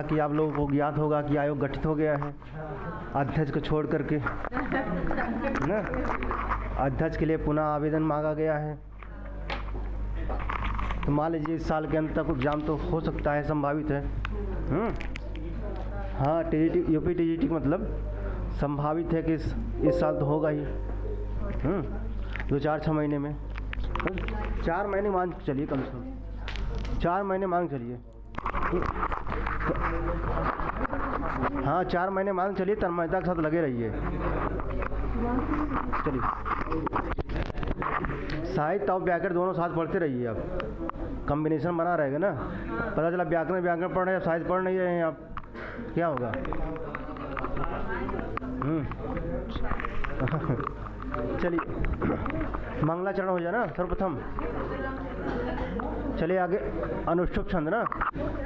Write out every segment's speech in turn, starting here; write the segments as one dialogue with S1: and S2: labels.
S1: कि आप लोगों को ज्ञात होगा कि आयोग गठित हो गया है अध्यक्ष को छोड़ करके ना। अध्यक्ष के लिए पुनः आवेदन मांगा गया है। तो मान लीजिए इस साल के अंत तक एग्जाम तो हो सकता है, संभावित है। हाँ, टीजीटी यूपी टीजीटी मतलब संभावित है कि इस साल तो होगा ही। 2-4-6 महीने में, 4 महीने मान के चलिए, कम से कम 4 महीने मांग चलिए। हाँ, 4 महीने मांग चलिए, तन्मयता के साथ लगे रहिए। चलिए, साहित्य और व्याकरण दोनों साथ पढ़ते रहिए। आप कॉम्बिनेशन बना रहेगा ना। पता चला व्याकरण पढ़ रहे हैं, साहित्य पढ़ नहीं रहे हैं आप, क्या होगा? चलिए, मंगलाचरण हो जाए ना सर्वप्रथम। चलिए आगे, अनुष्ठुप छंद ना।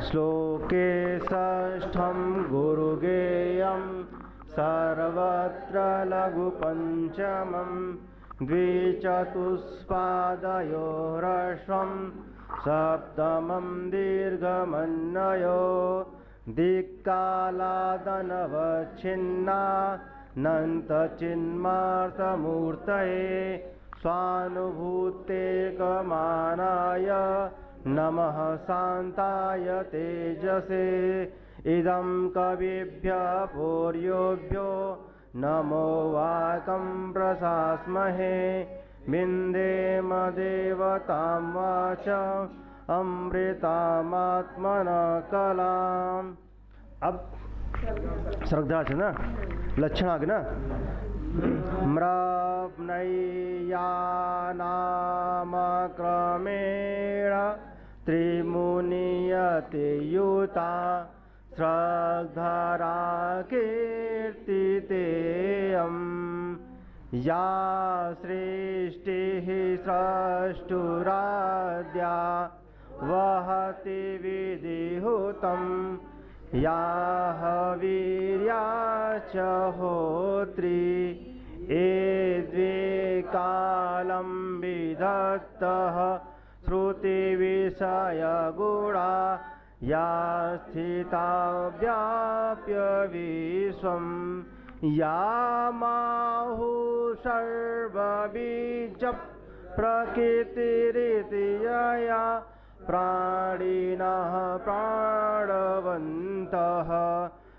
S1: श्लोके षष्ठम गुरुगेयम सर्वत्र लघु पंचमम द्विचतुष्पादयो ह्रस्वं सप्तमं दीर्घमन्वयो दिक्कालादनवच्छिन्ना नन्तचिन्मार्तमूर्तये स्वानुभूतेकमानाय नमः शान्ताय तेजसे इदं कविभ्यः पूर्योभ्यो नमो वाकं प्रशास्महे विन्देम देवतां वाच अमृतामात्मनः कलाम्। अब श्रद्धा से ना लक्षण आगे ना। म्रप्नय्यानामक्रमेण त्रिमुनियते युता श्रद्धरा कीर्तितेयं या सृष्टिः स्रष्टुराद्या वहति विधिहुतं या वीर्या च होत्री द्वे कालं विधत्तः श्रुतिविषयगुणा या स्थिता व्याप्य विश्वं या माहुः सर्वबीज प्रकृतिरिति यया प्राणिनः प्राणवन्तः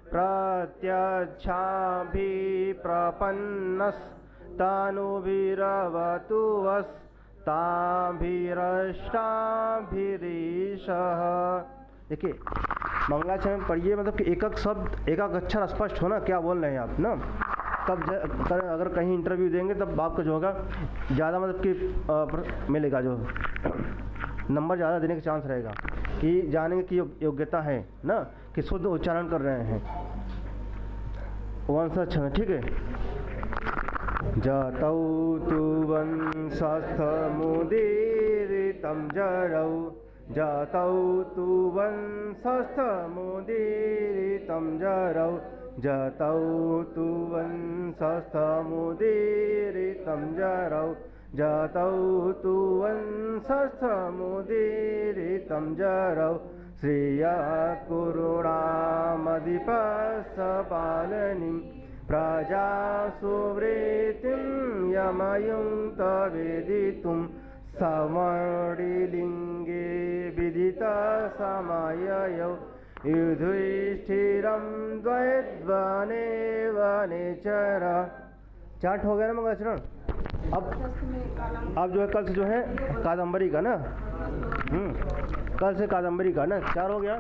S1: प्रत्यक्षाभिप्रपन्नस्तनुभिरवतु वस्ताभिरष्टाभिरीशः। देखिए, मंगलाचरण में पढ़िए, मतलब कि एक एक शब्द एक एक अक्षर स्पष्ट हो ना, क्या बोल रहे हैं आप ना। तब अगर कहीं इंटरव्यू देंगे तब आपको जो होगा ज़्यादा मतलब कि मिलेगा, जो नंबर ज़्यादा देने का चांस रहेगा कि जानेंगे कि योग्यता है ना, कि शुद्ध उच्चारण कर रहे हैं। वंश छंद, ठीक है। जातौ तु वंशस्थमुदीरितं जरौ जातौ तु वंशस्थमुदीरितं जरौ जातौ तु वंशस्थमुदीरितं जरौ जातौ तु वंशस्थमुदीरितं जरौ श्रिया कुरुणामधिपस्सपालनीं प्रजा सुवृत्तिं यमयुं तवेदितुं सवर्णिलिङ्गे विदितसमययौ युधिष्ठिरं द्वैद्वने वनेचर। चार्ट हो गया ना मंगलाचरण। अब जो है कल से जो है कादम्बरी का ना, कल से कादम्बरी का ना 4 हो गया।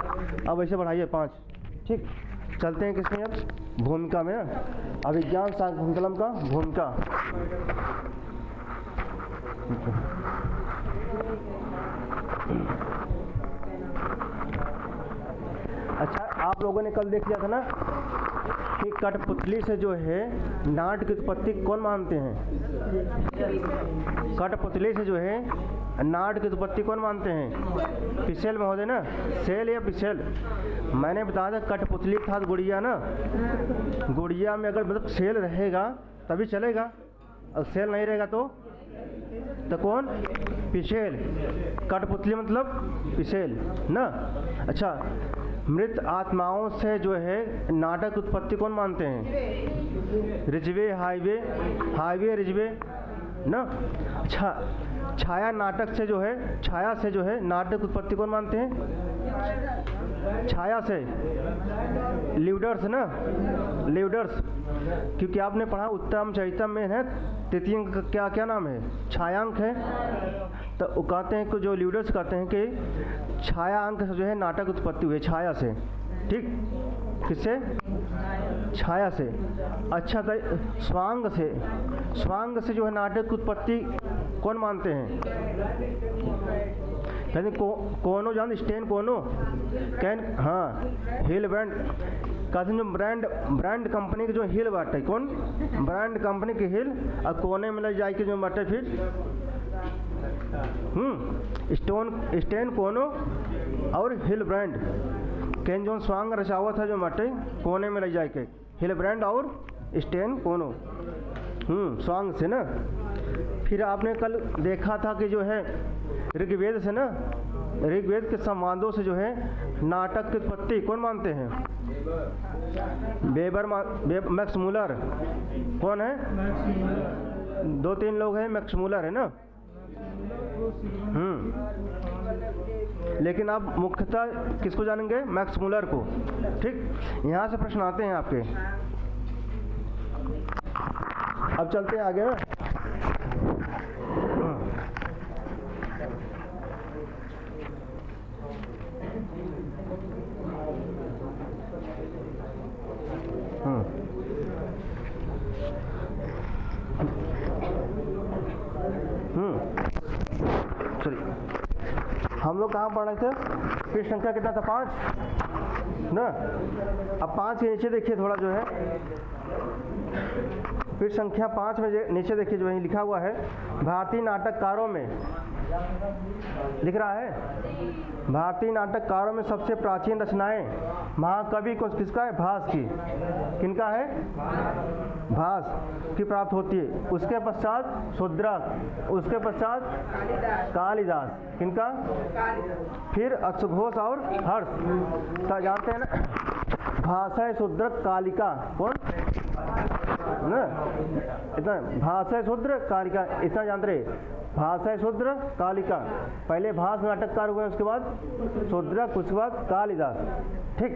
S1: अब ऐसे बढ़ाइए 5, ठीक। चलते हैं किसमें, अब भूमिका में ना। अभिज्ञान शाकुंतलम का भूमिका। अच्छा, आप लोगों ने कल देख लिया था ना कि कठपुतली से जो है नाट की उत्पत्ति कौन मानते हैं? कठपुतली से जो है नाट की उत्पत्ति कौन मानते हैं? पिसेल महोदय ना, सेल या पिसेल। मैंने बताया था कठपुतली था गुड़िया ना, गुड़िया में अगर मतलब सेल रहेगा तभी चलेगा, और सेल नहीं रहेगा तो कौन? पिसेल। कठपुतली मतलब पिसेल ना। अच्छा, मृत आत्माओं से जो है नाटक उत्पत्ति कौन मानते हैं? रिजवे, हाईवे रिजवे ना। छाया नाटक से जो है, छाया से जो है नाटक उत्पत्ति कौन मानते हैं? छाया से लीडर्स ना, लीडर्स। क्योंकि आपने पढ़ा उत्तम चैतम में है तृतीय अंक का क्या नाम है? छायांक है। तो वो कहते हैं कि जो लीडर्स कहते हैं कि छाया अंक से जो है नाटक उत्पत्ति हुई छाया से। ठीक, किससे? छाया से। अच्छा, तो स्वांग से जो है नाटक उत्पत्ति कौन मानते हैं? कहते कोनो जान स्टेन कोनो कैन, हाँ हिल बैंड कहते हैं। जो ब्रांड कंपनी के जो हिल बाटे, कौन? ब्रांड कंपनी के हिल और कोने में ले जाए के जो बाटे फिर स्टेन कोनो और हिल ब्रांड कैन जो स्वांग रचावा था जो बाटे कोने में ले जाए के हिल ब्रांड और स्टेन कोनो स्वांग से ना। फिर आपने कल देखा था कि जो है ऋग्वेद से ना, ऋग्वेद के संवादों से जो है नाटक की उत्पत्ति कौन मानते हैं? Max Muller. कौन है? 2-3 लोग हैं, मैक्स मूलर है ना। लेकिन आप मुख्यतः किसको जानेंगे? मैक्स मूलर को। ठीक, यहाँ से प्रश्न आते हैं आपके। अब चलते हैं आगे ना। हम लोग कहाँ पढ़ रहे थे? पृष्ठ संख्या कितना था? 5 ना। अब 5 के नीचे देखिए थोड़ा जो है, पृष्ठ संख्या 5 में नीचे देखिए जो है लिखा हुआ है भारतीय नाटककारों में, लिख रहा है भारतीय नाटककारों में सबसे प्राचीन रचनाएं महाकवि को किसका है? भास की। किनका है? भास की प्राप्त होती है। उसके पश्चात शूद्रक, उसके पश्चात कालिदास। किनका? फिर अश्वघोष और हर्ष। तो जानते हैं ना, भाषा शूद्रक कालिका। कौन ना? इतना भाषा शूद्र कालिका, इतना जानते रहे। भाषा शूद्र कालिका, पहले भास नाटककार हुए, उसके बाद शूद्रक, उसके बाद कालिदास। ठीक,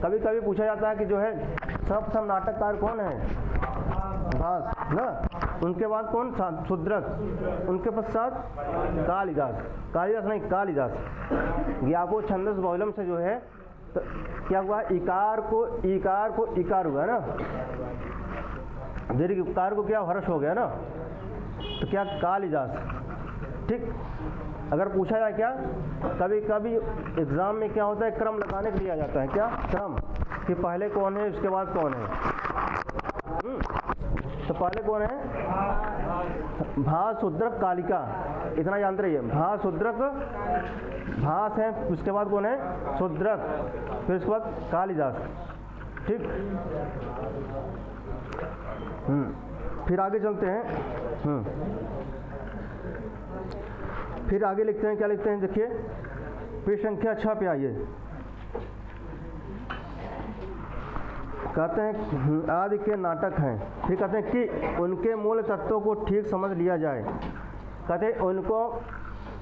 S1: कभी कभी पूछा जाता है कि जो है सब नाटककार कौन है? भास ना, उनके बाद कौन? शूद्रक, उनके पश्चात कालिदास। कालिदास नहीं, कालिदास। ज्ञापो छंदस बहुलम से जो है तो क्या हुआ? इकार को इकार हुआ ना, दीर्घ इकार को क्या हर्ष हो गया ना, तो क्या? कालिदास। ठीक, अगर पूछा जाए क्या, कभी कभी एग्जाम में क्या होता है, क्रम लगाने के लिए आ जाता है। क्या क्रम? कि पहले कौन है, उसके बाद कौन है। तो पहले कौन है? भास शूद्रक कालिका, इतना जानते रहिए। भास शूद्रक, भास है, उसके बाद कौन है? शूद्रक, फिर उसके बाद कालिदास। ठीक, फिर आगे चलते हैं। फिर आगे लिखते हैं, क्या लिखते हैं देखिए, पृष्ठ संख्या 6 पे आइए। कहते हैं आदि के नाटक हैं। फिर कहते हैं कि उनके मूल तत्वों को ठीक समझ लिया जाए। कहते हैं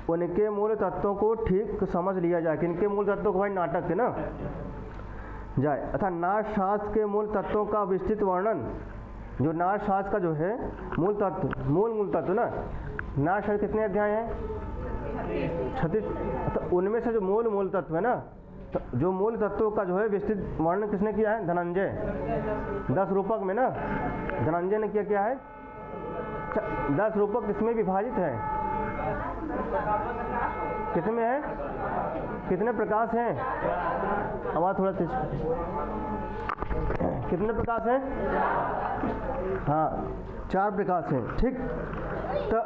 S1: उनके मूल तत्वों को ठीक समझ लिया जाए। किनके मूल तत्वों को? भाई नाटक है ना जाए। अर्थात नाट्य शास्त्र के मूल तत्वों का विस्तृत वर्णन, जो नाट्य शास्त्र का जो है मूल तत्व, मूल तत्व ना, नाट्य शास्त्र कितने अध्याय हैं? 36। तो उनमें से जो मूल तत्व है ना, तो जो मूल तत्वों का जो है विस्तृत वर्णन किसने किया है? धनंजय। 10 रूपक में ना धनंजय ने क्या है? 10 रूपक किसमें विभाजित है? कितने है? कितने प्रकाश हैं? आवाज थोड़ा तेज। कितने प्रकाश हैं? हाँ, 4 प्रकाश हैं। ठीक, तो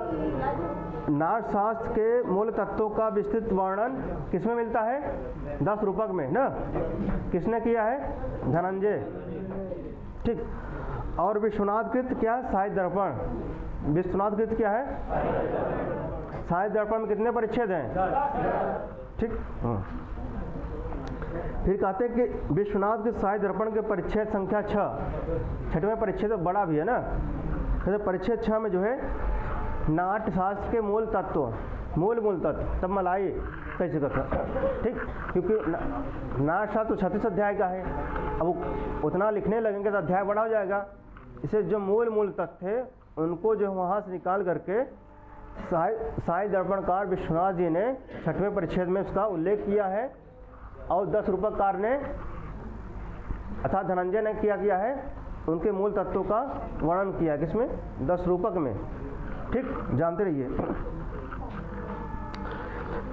S1: नाट्य शास्त्र के मूल तत्वों का विस्तृत वर्णन किसमें मिलता है? 10 रूपक में ना। किसने किया है? धनंजय। ठीक, और विश्वनाथ कृत क्या? साहित्य दर्पण। विश्वनाथ कृत क्या है? साहित्य दर्पण में कितने परिच्छेद हैं? ठीक, फिर कहते हैं कि विश्वनाथ के साहित्य दर्पण के परिच्छेद संख्या 6, छठवें परिच्छेद तो बड़ा भी है ना, तो परिच्छेद 6 में जो है नाट्यशास्त्र के मूल तत्व, मूल तत्व, तब मलाई कैसे करता, ठीक, क्योंकि नाट्यशास्त्र तो 36 अध्याय का है, अब उतना लिखने लगेंगे तो अध्याय बड़ा हो जाएगा। इसे जो मूल तत्व थे उनको जो वहाँ से निकाल करके साहित्य दर्पणकार विश्वनाथ जी ने 6वें परिच्छेद में उसका उल्लेख किया है, और 10 रूपककार ने अर्थात धनंजय ने किया है, उनके मूल तत्वों का वर्णन किया किसमें, 10 रूपक में, ठीक, जानते रहिए।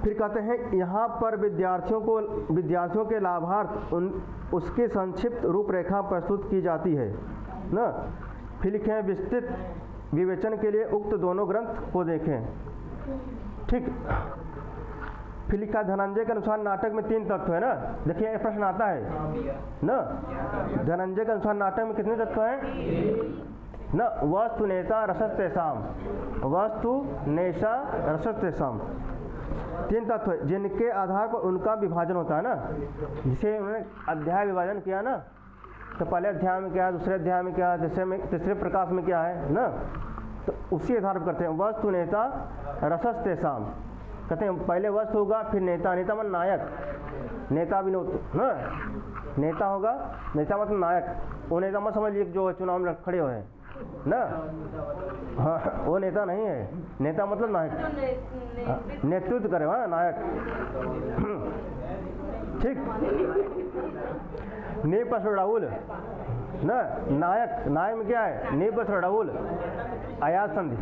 S1: फिर कहते हैं यहाँ पर विद्यार्थियों के लाभार्थ उसकी संक्षिप्त रूपरेखा प्रस्तुत की जाती है ना। फिर लिखे हैं विस्तृत विवेचन के लिए उक्त दोनों ग्रंथ को देखें, ठीक। फिर लिखा धनंजय के अनुसार नाटक में 3 तत्व है ना, देखिए प्रश्न आता है ना, धनंजय के अनुसार नाटक में कितने तत्व हैं न, वस्तु नेता रसस तेषाम, वस्तु नेशा रसस तेषाम, 3 तत्व है जिनके आधार पर उनका विभाजन होता है ना। जिसे उन्होंने अध्याय विभाजन किया ना, तो पहले अध्याय में क्या है, दूसरे अध्याय में क्या है, तीसरे प्रकाश में क्या है ना, तो उसी आधार पर करते हैं। वस्तु नेता रसस तेषाम, कहते हैं पहले वस्तु होगा फिर नेता, नेता मतलब नायक, नेता भी ना, नेता होगा, नेता मतलब नायक, वो नेता मत समझिए जो चुनाव में खड़े हुए हैं ना, हाँ वो नेता नहीं है, नेता मतलब नायक, नेतृत्व करे, हाँ नायक, ठीक। नीप राहुल ना, नायक में क्या है, नीप राहुल आयात संधि,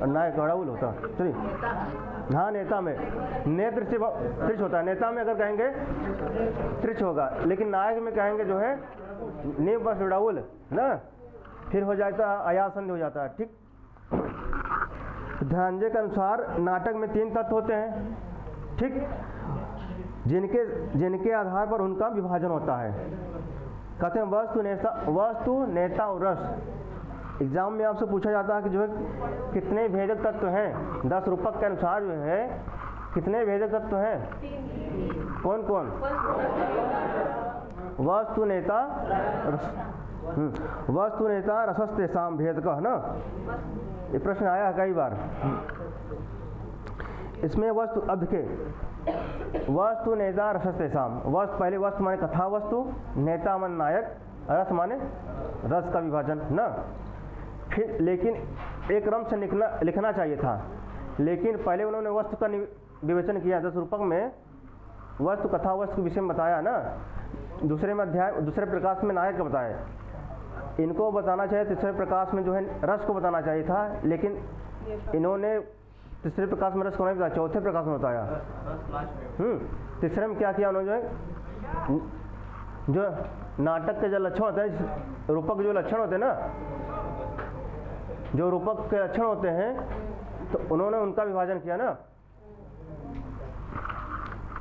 S1: नायक राहुल होता, चलिए, हाँ नेता में नेत्र से त्रिच होता है, नेता में अगर कहेंगे त्रिच होगा, लेकिन नायक में कहेंगे जो है नीप राहुल ना, फिर हो जाता है आयात संधि हो जाता है, ठीक। धनंजय के अनुसार नाटक में 3 तत्व होते हैं, ठीक, जिनके आधार पर उनका विभाजन होता है। कहते हैं वस्तु नेता और रस। एग्जाम में आपसे पूछा जाता है कि जो है कितने भेदक तत्व हैं, 10 रूपक के अनुसार जो है कितने भेदक तत्व हैं, कौन कौन, वस्तु नेता रसस तेषाम भेद का है ना, ये प्रश्न आया है कई बार। इसमें वस्तु अध के वस्तु नेता रसस तेषाम, वस्तु पहले वस्तु माने कथा वस्तु, नेता माने नायक, रस माने रस का विभाजन ना। फिर लेकिन एक क्रम से लिखना चाहिए था, लेकिन पहले उन्होंने वस्तु का विवेचन किया, 10 रूपक में वस्तु कथा वस्तु के विषय में बताया ना, दूसरे में अध्याय दूसरे प्रकाश में नायक का बताया, इनको बताना चाहिए तीसरे प्रकाश में जो है रस को बताना चाहिए था, लेकिन इन्होंने तीसरे प्रकाश में रस को नहीं बताया, चौथे प्रकाश में बताया। तीसरे में क्या किया उन्होंने, जो नाटक के जो लक्षण होते हैं, रूपक जो लक्षण होते हैं ना, जो रूपक के लक्षण होते हैं, तो उन्होंने उनका विभाजन किया ना।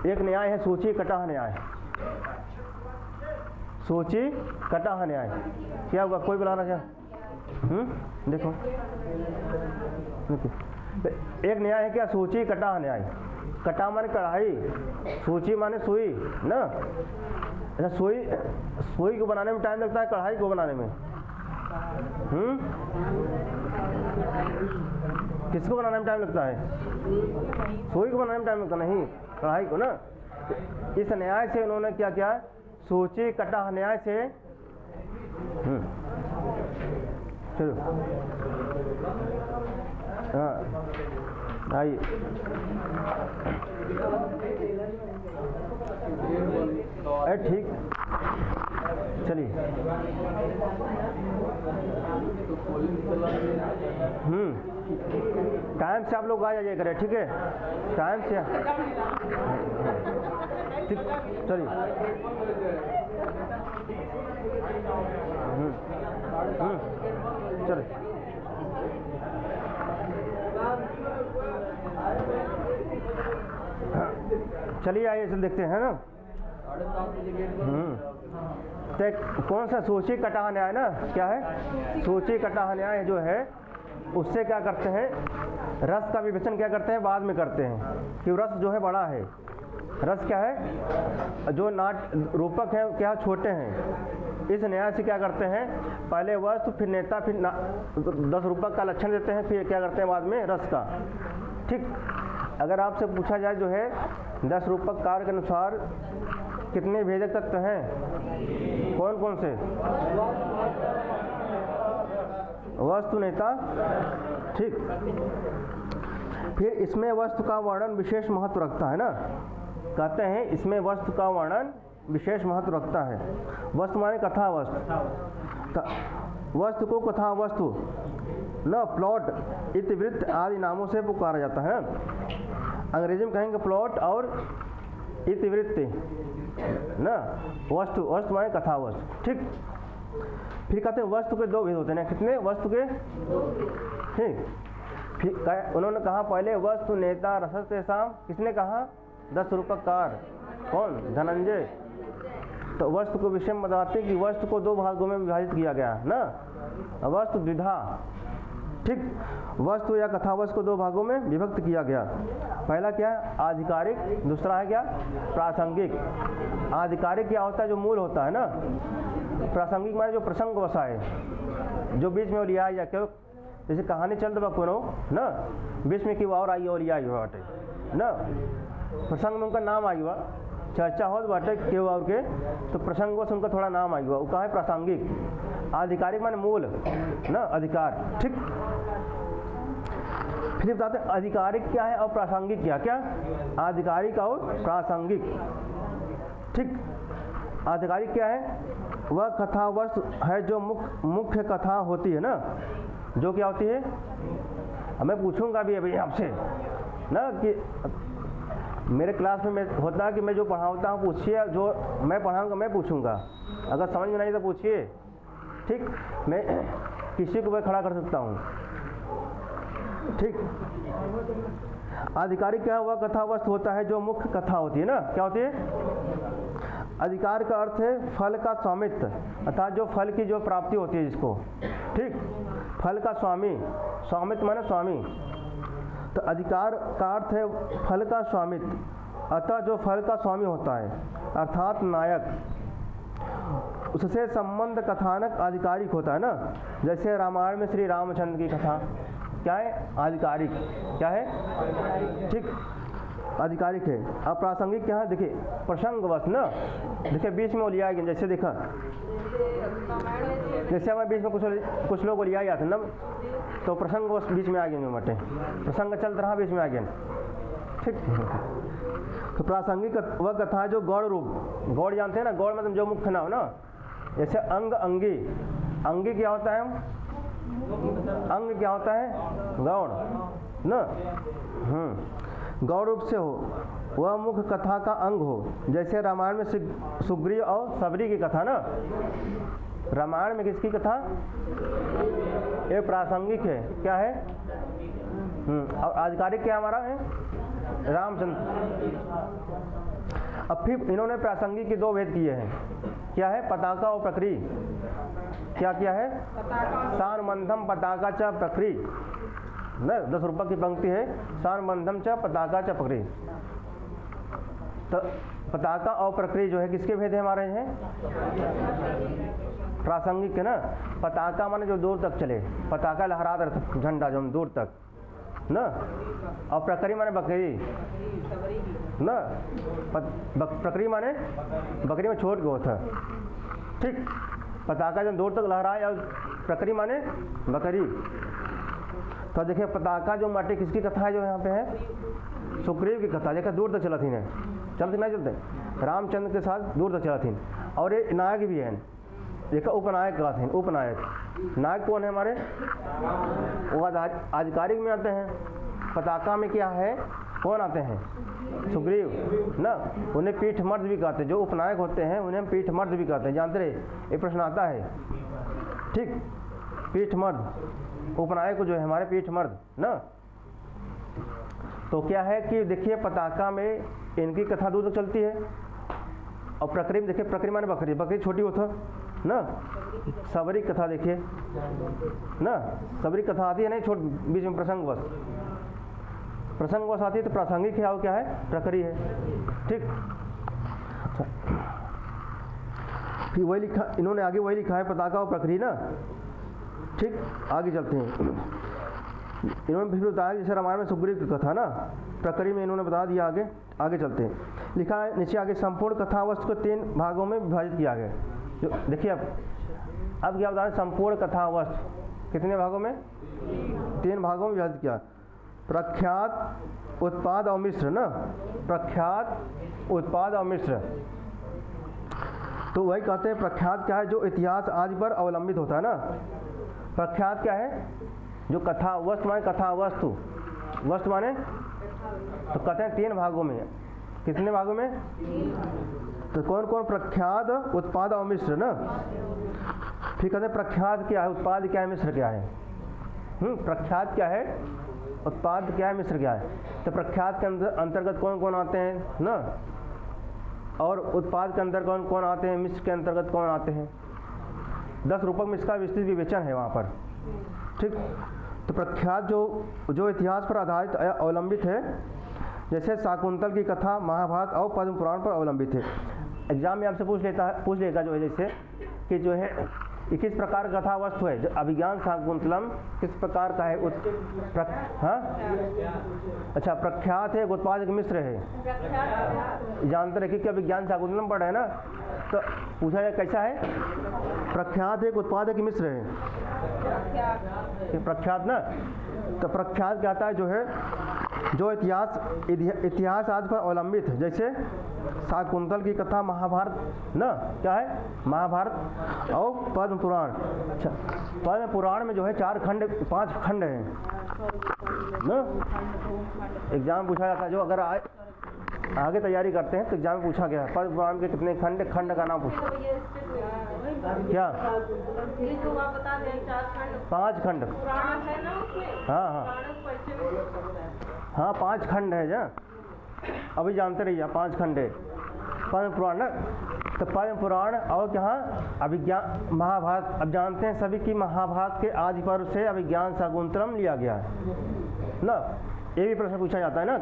S1: एक न्याय है सूची कटाह न्याय, सूची कटाह न्याय, क्या हुआ कोई बुला रहा क्या, देखो एक न्याय है क्या, सूची कटाह न्याय, कटा माने कढ़ाई, सूची माने सुई ना, अच्छा सुई को बनाने में टाइम लगता है, कढ़ाई को बनाने में, किसको बनाने में टाइम लगता है, सुई को बनाने में टाइम लगता नहीं, कढ़ाई को ना। इस न्याय से उन्होंने क्या किया, सूची कटाह न्याय से, चलो हाँ आइए, ठीक, चलिए टाइम से आप लोग आ जाइए करें, ठीक है, टाइम से, ठीक, चलिए चलिए चलिए आइए, चल देखते हैं ना। तो कौन सा सूची कटाह न्याय ना, क्या है सूची कटाह न्याय जो है, उससे क्या करते हैं, रस का विवेचन क्या करते हैं, बाद में करते हैं कि रस जो है बड़ा है, रस क्या है? जो नाट रूपक हैं क्या छोटे हैं। इस न्याय से क्या करते हैं? पहले वस्तु फिर नेता फिर 10 रूपक का लक्षण देते हैं, फिर क्या करते हैं बाद में रस का। ठीक, अगर आपसे पूछा जाए जो है 10 रूपक कार्य के अनुसार कितने भेदक तत्व हैं? कौन कौन से? वस्तु, नेता। ठीक, फिर इसमें वस्तु का वर्णन विशेष महत्व रखता है ना। कहते हैं इसमें वस्तु का वर्णन विशेष महत्व रखता है। वस्तु माने कथा वस्तु, वस्तु को कथा वस्तु न प्लॉट, इतिवृत्त आदि नामों से पुकारा जाता है। अंग्रेजी में कहेंगे प्लॉट और इतिवृत्ति ना। वस्तु, वस्तु माने कथा वस्तु। ठीक, फिर कहते हैं वस्तु के 2 भेद होते हैं। कितने? वस्तु के। ठीक, फिर उन्होंने कहा पहले वस्तु नेता रसस्तेषां। किसने कहा? 10 रूपक कार। कौन? धनंजय। तो वस्तु को विषय में बताते कि वस्तु को 2 भागों में विभाजित किया गया ना। वस्तु द्विधा। ठीक, वस्तु या कथा वस्तु को 2 भागों में विभक्त किया गया। पहला क्या है? आधिकारिक, दूसरा है क्या? प्रासंगिक। आधिकारिक क्या होता है? जो मूल होता है ना। प्रासंगिक माने जो प्रसंग वसा है, जो बीच में लिया या क्यों, जैसे कहानी चल रहा कोनो ना, बीच में क्यों और आई और लिया बाटे ना, प्रसंग में उनका नाम आई हुआ, चर्चा हो बाटे क्यों और के, तो प्रसंग वश उनका थोड़ा नाम आई हुआ, वो कहा है प्रासंगिक। आधिकारिक माने मूल ना, अधिकार। ठीक, फिर बताते हैं आधिकारिक क्या है और प्रासंगिक क्या? क्या? आधिकारिक और प्रासंगिक। ठीक, आधिकारिक क्या है? वह कथा वस्तु है जो मुख्य कथा होती है ना। जो क्या होती है? मैं पूछूंगा भी अभी आपसे ना कि मेरे क्लास में होता है कि मैं जो पढ़ाता हूँ पूछिए, जो मैं पढ़ाऊँगा मैं पूछूंगा, अगर समझ में नहीं तो पूछिए। ठीक, मैं किसी को मैं खड़ा कर सकता हूँ। ठीक, आधिकारिक क्या है? वह कथा वस्तु होता है जो मुख्य कथा होती है ना। क्या होती है? अधिकार का अर्थ है फल का स्वामित्व, अर्थात जो फल की जो प्राप्ति होती है जिसको। ठीक, फल का स्वामी, स्वामित्व माने स्वामी। तो अधिकार का अर्थ है फल का स्वामित्व, अतः जो फल का स्वामी होता है अर्थात नायक, उससे संबंध कथानक आधिकारिक होता है ना। जैसे रामायण में श्री रामचंद्र की कथा क्या है? आधिकारिक। क्या है? ठीक, आधिकारिक है। अब प्रासंगिक क्या है? देखिए प्रसंगवश ना, देखिए बीच में वो लिया गया, जैसे देखा जैसे हमें बीच में कुछ लोग लिया गया था ना, तो प्रसंगवश बीच में आ गए मटे, प्रसंग चल रहा बीच में आ गया। ठीक, तो प्रासंगिक वह कथा जो गौड़ रूप, गौड़ जानते हैं ना, गौड़ मतलब जो मुख्य ना हो ना। जैसे अंग, अंगी। अंगी क्या होता है? अंग क्या होता है? गौड़ ना। गौड़ रूप से हो, वह मुख्य कथा का अंग हो। जैसे रामायण में सुग्रीव और सबरी की कथा ना। रामायण में किसकी कथा? ये प्रासंगिक है। क्या है? और आधिकारिक क्या हमारा है? रामचंद्र। अब फिर इन्होंने प्रासंगिक के 2 भेद किए हैं। क्या है? पताका और प्रक्री। क्या क्या है? सान मंधम पताका च प्रक्री न। 10 रूपक की पंक्ति है, सान मंधम च पताका च प्रक्री। तो पताका और प्रक्री जो है किसके भेद है हमारे हैं? प्रासंगिक है ना। पताका माने जो दूर तक चले, पताका लहरा रहे झंडा जो दूर तक ना। और प्रक्री माने बकरी ना। प्रक्री माने बकरी में छोट गो था। ठीक, पताका जो दूर तक लहराए और प्रक्री माने बकरी। तो देखिए पताका जो माटे किसकी कथा है जो यहाँ पे है? सुग्रीव की कथा। देखा दूर तक चला थी ने, चलते नहीं चलते, रामचंद्र के साथ दूर तक चला थी। और ये नायक भी है, देखा उपनायक का थे। उपनायक, नायक कौन है हमारे? वो आधिकारिक में आते हैं। पताका में क्या है? कौन आते हैं? सुग्रीव ना। उन्हें पीठ मर्द भी कहते हैं, जो उपनायक होते हैं उन्हें हम पीठ मर्द भी कहते हैं। जानते रहे, ये प्रश्न आता है। ठीक, पीठ मर्द, उपनायक को जो है हमारे पीठ मर्द ना। तो क्या है कि देखिए पताका में इनकी कथा दूर तक चलती है। और प्रक्रिया में देखिए, प्रक्रिया माने बकरी, बकरी छोटी होता ना। सबरी कथा देखिए ना, सबरी कथा आती है नहीं छोट बीच में प्रसंग बस प्रसंग वश आती है तो प्रासंगिक है और क्या है, प्रकरी है। ठीक, फिर वही लिखा, इन्होंने आगे वही लिखा है पताका और प्रकरी ना। ठीक, आगे चलते हैं। इन्होंने फिर बताया जैसे रामायण में सुग्रीव की कथा ना, प्रकरी में इन्होंने बता दिया। आगे चलते हैं। लिखा है नीचे आगे, संपूर्ण कथा वस्तु को 3 भागों में विभाजित किया गया। जो देखिए अब क्या बता रहे, संपूर्ण कथा वस्तु कितने भागों में, 3 भागों में विभाजित किया। प्रख्यात, उत्पाद और मिश्र ना, प्रख्यात, उत्पाद और मिश्र। तो वही कहते हैं प्रख्यात क्या है, जो इतिहास आदि पर अवलंबित होता है ना। प्रख्यात क्या है, जो कथा वस्तु माने, कथा वस्तु, वस्तु माने तो कहते हैं 3 भागों में। कितने भागों में, तो कौन कौन, प्रख्यात, उत्पाद और मिश्र ना। फिर कहते हैं प्रख्यात क्या है, उत्पाद क्या है, मिश्र क्या है। प्रख्यात क्या है, उत्पाद क्या है, मिश्र क्या है। तो प्रख्यात के अंतर्गत कौन कौन आते हैं ना, और उत्पाद के अंतर्गत कौन कौन आते हैं, मिश्र के अंतर्गत कौन आते हैं। 10 रूपक में इसका विस्तृत विवेचन है वहाँ पर। ठीक, तो प्रख्यात जो इतिहास पर आधारित अवलंबित है, जैसे शाकुंतल की कथा महाभारत और पद्म पुराण पर अवलंबित है। एग्जाम में आपसे पूछ लेगा जो है, जैसे कि जो है ये किस प्रकार का कथा वस्तु है। जो अभिज्ञान शाकुंतलम किस प्रकार का है, हाँ अच्छा, प्रख्यात है, उत्पाद एक मिश्र है। जानते रखिए कि अभिज्ञान शाकुंतलम पढ़ है ना, तो पूछा जाए कैसा है, प्रख्यात है, उत्पाद एक मिश्र है। प्रख्यात ना, तो प्रख्यात कहता है जो है, जो इतिहास आदि पर अवलंबित है। जैसे शाकुंतल की कथा महाभारत ना, क्या है, महाभारत और पद्म पुराण। अच्छा, पद्म पुराण में जो है 5 खंड हैं ना। एग्जाम पूछा जाता है, जो अगर आगे तैयारी करते हैं तो एग्जाम में पूछा गया पद्म पुराण के कितने खंड, खंड का नाम पूछा क्या, 5 खंड। हाँ 5 खंड है जा, अभी जानते रहिए 5 खंड है पद्म पुराण ना। तो पद्म पुराण और क्या, अभिज्ञान महाभारत। अब जानते हैं सभी कि महाभारत के आदि पर्व से अभिज्ञान शाकुंतलम लिया गया है ना। ये भी प्रश्न पूछा जाता है ना,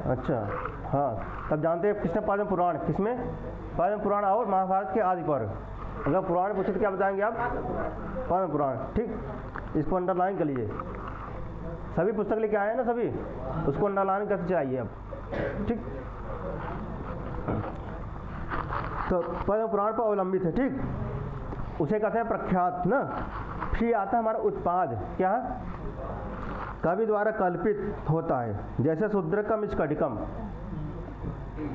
S1: अच्छा हाँ, तब जानते हैं किसने, पद्म पुराण, किसमें, पद्म पुराण और महाभारत के आदि पर्व। अगर पुराण पूछे तो क्या बताएंगे आप, पद्म पुराण। ठीक, इसको अंडरलाइन कर लीजिए। सभी पुस्तक लेके आए हैं ना सभी, उसको अंडरलाइन करते चाहिए अब। ठीक, तो पद्म पुराण पर अवलंबित है। ठीक, उसे कहते हैं प्रख्यात ना। फिर आता है हमारा उत्पाद, क्या कवि द्वारा कल्पित होता है। जैसे शूद्रक का मिचकटिकम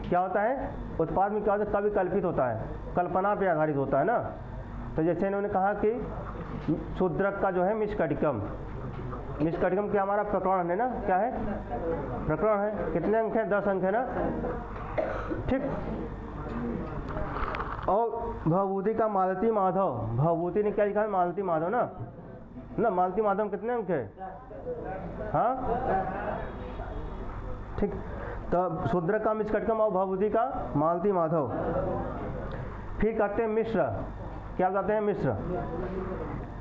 S1: क्या होता है, उत्पाद में क्या होता है, कवि कल्पित होता है, कल्पना पे आधारित होता है ना। तो जैसे इन्होंने कहा कि शूद्रक का जो है मिचकटिकम, मिचकटिकम क्या हमारा प्रकरण है ना, क्या है, प्रकरण है। कितने अंक हैं, 10 अंक है ना। ठीक, और भवभूति का मालती माधव, भवभूति ने क्या लिखा है, मालती माधव ना मालती माधव कितने अंक है, हाँ ठीक। तो शूद्र का मिचकटकम और भवभूति का मालती माधव। फिर कहते हैं मिश्र, क्या कहते हैं, मिश्र।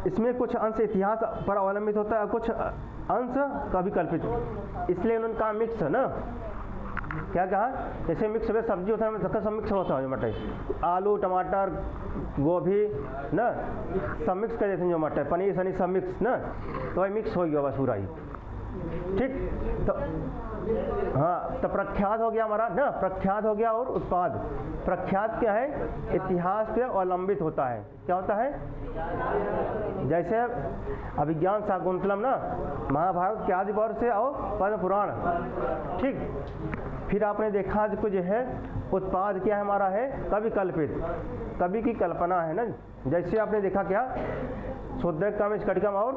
S1: इसमें कुछ अंश इतिहास पर अवलंबित होता है, कुछ अंश कभी कल्पित, इसलिए उन्होंने कहा मिक्स ना। क्या कहा, जैसे मिक्स में सब्जी होता है, सब मिक्स होता है, मटर, आलू टमाटर गोभी ना, सब मिक्स कर देते हैं, जो मटर पनीर सनी सब मिक्स ना, तो वही मिक्स हो गया बस पूरा ही। ठीक, तो हाँ, तो प्रख्यात हो गया हमारा ना, प्रख्यात हो गया। और उत्पाद, प्रख्यात क्या है, इतिहास पे अवलंबित होता है। क्या होता है, जैसे अभिज्ञान शाकुंतलम ना, महाभारत के आदि पर्व से और पद्म पुराण। ठीक, फिर आपने देखा जो कुछ है, उत्पाद क्या है हमारा है, कवि कल्पित, कवि की कल्पना है ना। जैसे आपने देखा क्या, शूद्रक का मिचकटिकम और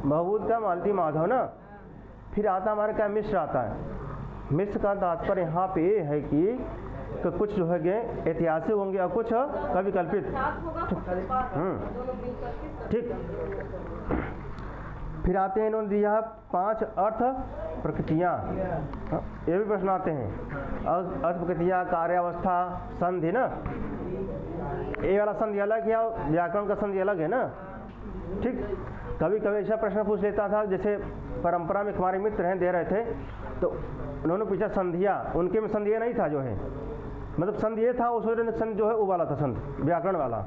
S1: भवभूति का मालती माधव ना। फिर आता हमारे क्या, मिश्र आता है। मिश्र का तात्पर्य यहाँ पे ये है कि कुछ जो है ऐतिहासिक होंगे और कुछ कवि कल्पित। ठीक, फिर आते हैं, इन्होंने दिया 5 अर्थ प्रकृतियाँ। ये भी प्रश्न आते हैं, अर्थ प्रकृतियाँ, कार्यावस्था, संधि ना। ये वाला संधि अलग है, व्याकरण का संधि अलग है ना। ठीक, कभी कभी ऐसा प्रश्न पूछ लेता था, जैसे परंपरा में हमारे मित्र हैं दे रहे थे, तो उन्होंने पूछा संधिया, उनके में संधिया नहीं था जो है, मतलब संध ये था, उस संध जो है वो वाला था, संध व्याकरण वाला।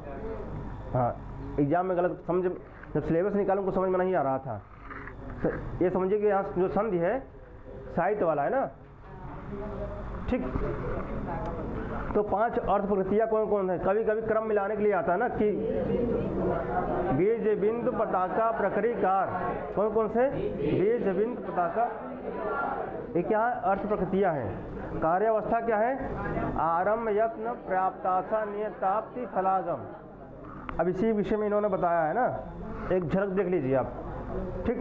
S1: हाँ, एग्जाम में गलत समझ, जब सिलेबस निकालूँ को समझ में नहीं आ रहा था। ये समझिए कि यहाँ जो संधि है साहित्य वाला है ना, ठीक। तो 5 अर्थ प्रकृतियाँ कौन कौन है? कभी कभी क्रम मिलाने के लिए आता है ना कि बीज बिंदु पताका प्रकरीकार, कौन कौन से? बीज बिंदु पताका, ये क्या है? अर्थ प्रकृतियाँ हैं। कार्यावस्था क्या है? आरम्भ यत्न प्राप्ताशा नियताप्ति फलागम। अब इसी विषय में इन्होंने बताया है ना, एक झलक देख लीजिए आप, ठीक।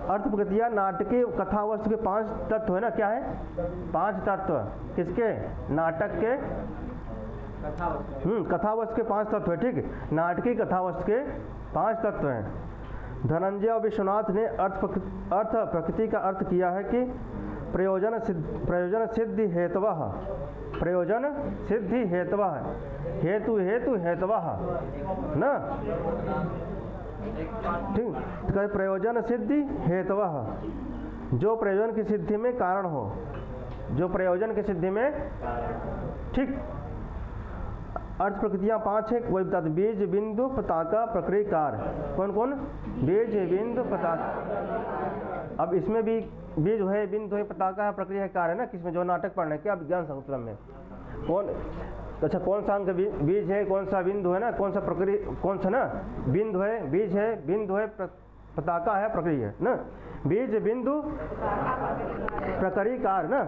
S1: अर्थ प्रकृतियाँ नाटकीय कथावस्तु के 5 तत्व है ना, क्या है? 5 तत्व किसके? नाटक के, कथावस्तु के 5 तत्व है, ठीक। नाटकीय कथावस्तु के 5 तत्व हैं। धनंजय और विश्वनाथ ने अर्थ प्रकृति का अर्थ किया है कि प्रयोजन सिद्धि हेतवः, प्रयोजन सिद्धि हेतवः, हेतु हेतवः ना, ठीक। तो प्रयोजन सिद्धि हेतवः, जो प्रयोजन की सिद्धि में कारण हो, जो प्रयोजन की सिद्धि में, ठीक। अर्थ प्रकृतियाँ 5 है, वही बता दें। बीज बिंदु पताका प्रक्रियकार, कौन कौन? बीज बिंदु पताका। अब इसमें भी बीज है, बिंदु है, पताका है, प्रक्रियकार है ना, किसमें? जो नाटक पढ़ने के, अब विज्ञान संकुल में कौन, अच्छा कौन सा अंक बीज है, कौन सा बिंदु है ना, कौन सा प्रक्रिया, कौन सा ना बिंदु है, बीज है, बिंदु है, पताका है, प्रक्रिया है ना। बीज बिंदु प्रक्रियकार ना,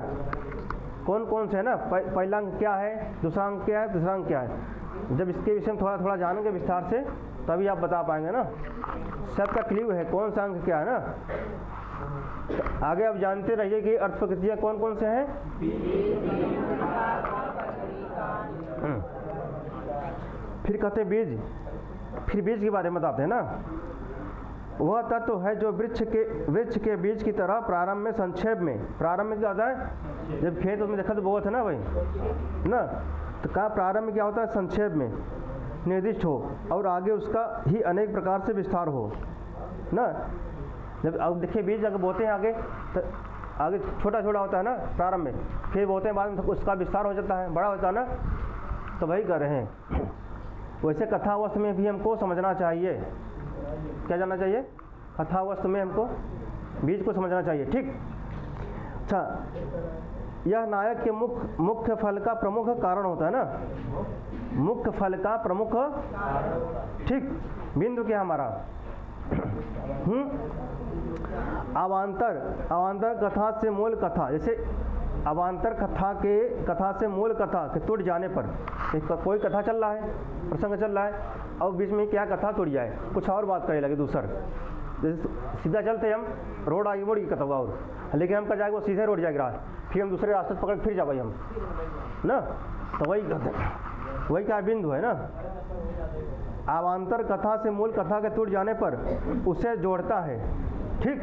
S1: कौन कौन से है ना, पहला अंक क्या है, दूसरा अंक क्या है, तीसरा अंक क्या है। जब इसके विषय में थोड़ा थोड़ा जानेंगे विस्तार से, तभी आप बता पाएंगे ना। सबका क्ल्यू है कौन सा अंक क्या है ना। तो आगे आप जानते रहिए कि अर्थ प्रकृतियाँ कौन कौन से हैं। फिर कहते हैं बीज, फिर बीज के बारे में बताते हैं ना। वह तत्व है जो वृक्ष के बीज की तरह प्रारंभ में, संक्षेप में, प्रारंभ में क्या होता है? जब खेत में देखा तो बहुत है ना भाई ना, तो कहाँ प्रारंभ में क्या होता है? संक्षेप में निर्दिष्ट हो और आगे उसका ही अनेक प्रकार से विस्तार हो ना। जब अब देखिए बीज अगर बोते हैं आगे, तो आगे छोटा छोटा होता है ना प्रारंभ में, फिर बोते हैं बाद में, तो उसका विस्तार हो जाता है, बड़ा होता है ना। तो वही कर रहे हैं। वैसे कथावस्तु में भी हमको समझना चाहिए, क्या जानना चाहिए? कथावस्तु में हमको बीज को समझना चाहिए, ठीक। अच्छा, यह नायक के मुख्य फल का प्रमुख कारण होता है ना, मुख्य फल का प्रमुख, ठीक। बिंदु क्या हमारा? अवान्तर कथा से मूल कथा, जैसे अवान्तर कथा से मूल कथा के टूट जाने पर, कोई कथा चल रहा है, प्रसंग चल रहा है, और बीच में क्या कथा टूट जाए, कुछ और बात करे लगे दूसर। जैसे सीधा चलते हम, रोड आगे बढ़ी कथा होगा, और लेकिन हम क्या जाएगा, वो सीधे रोड जाएगा, फिर हम दूसरे रास्ते पकड़ फिर जाए हम ना। तो वही कहते, वही क्या बिंदु है ना। अवान्तर कथा से मूल कथा के टूट जाने पर उसे जोड़ता है, ठीक,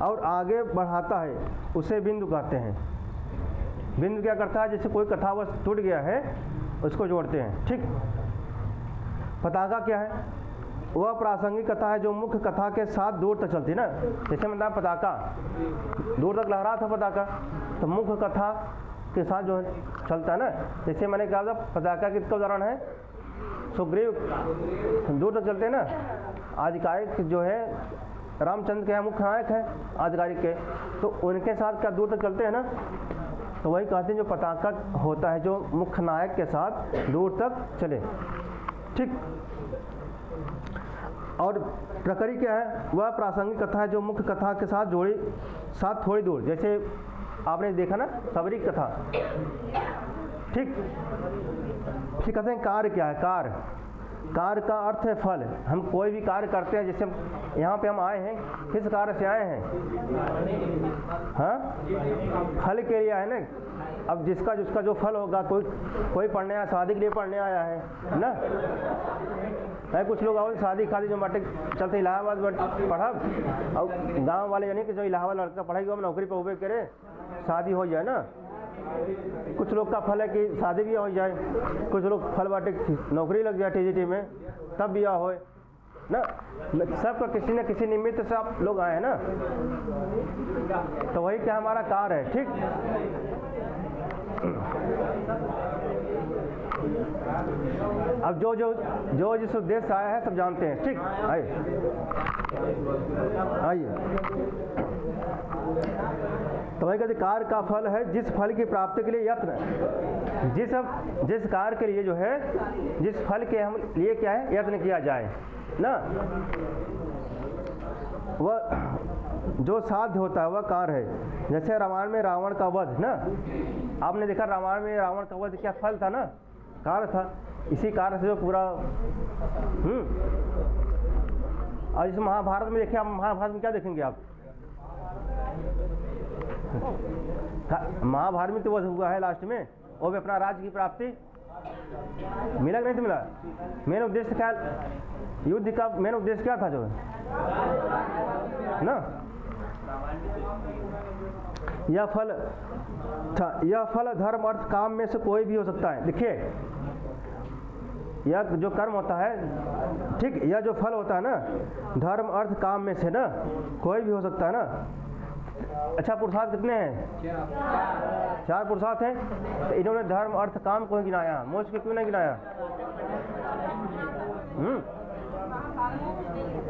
S1: और आगे बढ़ाता है, उसे बिंदु कहते हैं। बिंदु क्या करता है? जैसे कोई कथावस्तु टूट गया है, उसको जोड़ते हैं, ठीक। पताका क्या है? वह प्रासंगिक कथा है जो मुख्य कथा के साथ दूर तक चलती है ना। जैसे मतलब पताका दूर तक लहरा था पताका, तो मुख्य कथा के साथ जो है चलता है ना। जैसे मैंने कहा था पताका किसका उदाहरण है? सुग्रीव दूर तक चलते हैं ना। आधिकारिक जो है रामचंद्र के मुख्य नायक है आधिकारिक के, तो उनके साथ क्या दूर तक चलते हैं ना। तो वही कहते हैं जो पताका होता है जो मुख्य नायक के साथ दूर तक चले, ठीक। और प्रकरी क्या है? वह प्रासंगिक कथा है जो मुख्य कथा के साथ थोड़ी दूर, जैसे आपने देखा ना सबरी कथा, ठीक। फिर कहते हैं कार्य क्या है? कार्य का अर्थ है फल। हम कोई भी कार्य करते हैं, जैसे यहाँ पे हम आए हैं, किस कार्य से आए हैं? हाँ, फल के लिए आए ना। अब जिसका जो फल होगा, कोई पढ़ने आया, शादी के लिए पढ़ने आया है ना। है कुछ लोग आओ शादी खादी जो बाटे चलते इलाहाबाद पढ़ा, और गांव वाले यानी कि जो इलाहाबाद लड़का पढ़ाई नौकरी पर उबे करे, शादी हो जाए ना। कुछ लोग का फल है कि शादी भी हो जाए, कुछ लोग फल बाटे नौकरी लग जाए टीजीटी में, तब ब्याह होए, ना, सबका किसी न किसी निमित्त से आप लोग आए हैं ना, तो वही क्या हमारा कार्य है। ठीक, अब जो जिस उद्देश्य से आया है सब जानते हैं। ठीक, आइए तो वही कहते कार्य का फल है जिस फल की प्राप्ति के लिए यत्न, जिस कार्य के लिए जो है, जिस फल के हम लिए क्या है यत्न किया जाए ना, वह जो साध्य होता है वह कार्य है। जैसे रामायण में रावण का वध ना, आपने देखा रामायण में रावण का वध क्या फल था ना, कार्य था। इसी कार्य से जो पूरा और इस महाभारत में देखिए, आप महाभारत में क्या देखेंगे आप, महाभारत में तो वध हुआ है लास्ट में, वो भी अपना राज्य की प्राप्ति मिला कि नहीं तो मिला। मेन उद्देश्य क्या, युद्ध का मेन उद्देश्य क्या था जो है ना, यह फल था। यह फल धर्म अर्थ काम में से कोई भी हो सकता है। देखिए यह जो कर्म होता है, ठीक, यह जो फल होता है ना, धर्म अर्थ काम में से ना कोई भी हो सकता है ना। अच्छा, पुरुषार्थ कितने हैं? 4 पुरुषार्थ हैं। तो इन्होंने धर्म अर्थ काम को ही गिनाया, मोक्ष को क्यों नहीं गिनाया?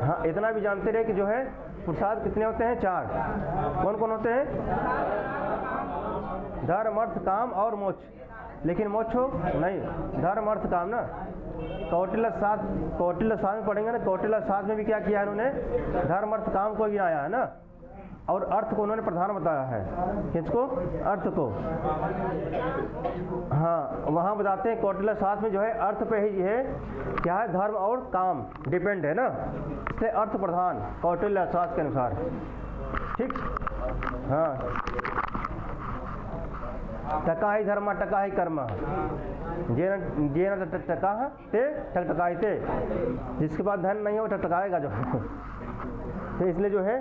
S1: हाँ, इतना भी जानते रहे कि जो है पुरुषार्थ कितने होते हैं? 4। कौन कौन होते हैं? धर्म अर्थ काम और मोक्ष। लेकिन मोक्ष हो नहीं, धर्म अर्थ काम ना। कौटिल्य शास्त्र में पढ़ेंगे ना, कौटिल्य शास्त्र में भी क्या किया इन्होंने? धर्म अर्थ काम को गिनाया है ना, और अर्थ को उन्होंने प्रधान बताया है। किसको? अर्थ को। हाँ, वहाँ बताते हैं कौटिल्य शास्त्र में जो है अर्थ पे ही है क्या है, धर्म और काम डिपेंड है ना, इसलिए अर्थ प्रधान कौटिल्य शास्त्र के अनुसार। ठीक, हाँ, टका ही धर्म टका ही कर्म, जेन टका ते टकटकायते, जिसके पास धन नहीं हो टकटकाएगा जो तो इसलिए जो है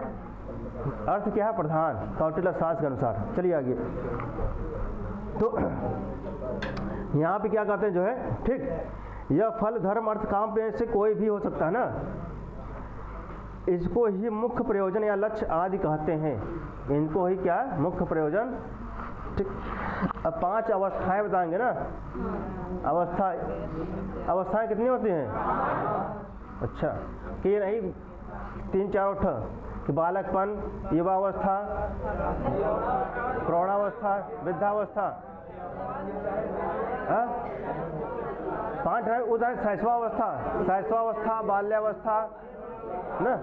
S1: अर्थ क्या है? प्रधान, कौटिल्य शास्त्र के अनुसार। चलिए आगे। तो यहाँ पे क्या कहते हैं जो है, ठीक, यह फल धर्म अर्थ काम में से कोई भी हो सकता है ना, इसको ही मुख्य प्रयोजन या लक्ष्य आदि कहते हैं। इनको ही क्या है? मुख्य प्रयोजन। ठीक, अब 5 अवस्थाएं बताएंगे ना। अवस्थाएं कितनी होती हैं? अच्छा, कि ये नहीं 3-4 उठा कि बालकपन, युवावस्था, प्रौढ़ावस्था, वृद्धावस्था, 5 है। उधर शैशवावस्था, बाल्यावस्था ना।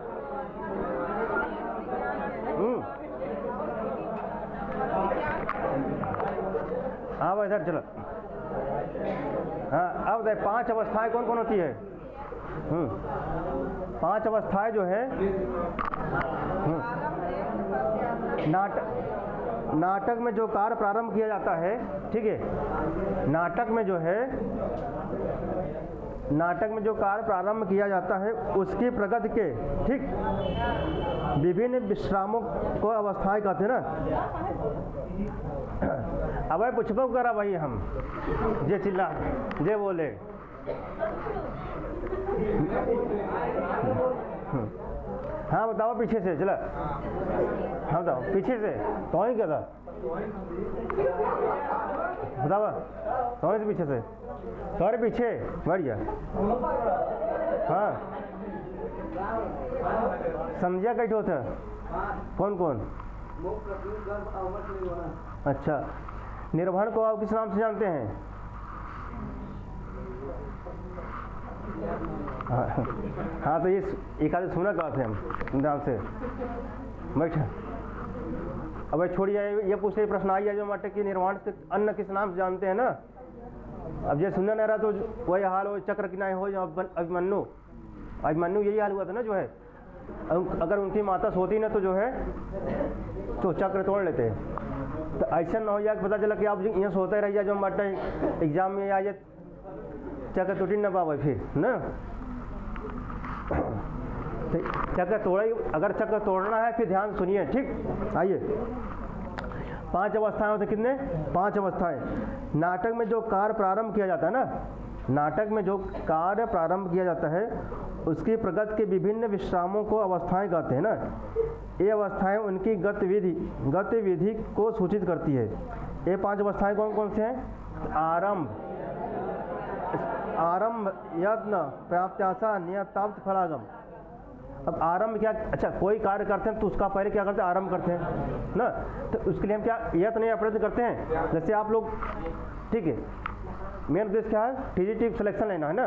S1: हाँ भाई, इधर चलो। हाँ, अब 5 अवस्थाएं कौन कौन होती है? 5 अवस्थाएं जो है, नाटक में जो कार्य प्रारंभ किया जाता है, ठीक है, नाटक में जो कार्य प्रारंभ किया जाता है उसकी प्रगति के, ठीक, विभिन्न विश्रामों को अवस्थाएं कहते हैं ना। अब भाई पूछबो करा भाई, हम जे चिल्ला जे बोले, हाँ बताओ पीछे से, चला, हाँ बताओ पीछे से, तो ही क्या था, बताओ तो ही से पीछे से, तुम्हारे पीछे बढ़िया। हाँ, समझिया कैसे होता है? कौन कौन? अच्छा, निर्भण को आप किस नाम से जानते हैं? हाँ, तो ये एक आधे सुना कहा थे हम नाम से बैठा। अब छोड़िए, ये पूछे प्रश्न आई है जो मटे कि निर्वाण से अन्न किस नाम से जानते हैं ना। अब ये सुनना नहीं रहा तो वही हाल हो, चक्र किनारे हो जो अभिमन्यु यही हाल हुआ था ना जो है। अगर उनकी माता सोती ना तो जो है तो चक्र तोड़ लेते। तो ऐसा ना हो जाए पता चला कि आप यहाँ सोते रह जाए जो मटे एग्जाम में आ जाए चक्र टूट ना पावे फिर ना। तो चक्र तोड़ा, अगर चक्र तोड़ना है फिर ध्यान सुनिए, ठीक। आइए, 5 अवस्थाएं होती, कितने? 5 अवस्थाएं। नाटक में जो कार्य प्रारंभ किया जाता है ना, नाटक में जो कार्य प्रारंभ किया जाता है उसकी प्रगति के विभिन्न विश्रामों को अवस्थाएं कहते हैं ना। ये अवस्थाएं उनकी गतिविधि को सूचित करती है। ये 5 अवस्थाएं कौन कौन से हैं? आरंभ, यत्न, प्राप्त्याशा, नियताप्त, फलागम। अब आरंभ क्या, अच्छा कोई कार्य करते हैं तो उसका पहले क्या करते हैं? आरंभ करते हैं ना। तो उसके लिए हम क्या यत्न या प्रयत्न करते हैं? जैसे आप लोग, ठीक है, मेन उद्देश्य क्या है? टीजीटी सिलेक्शन लेना है ना।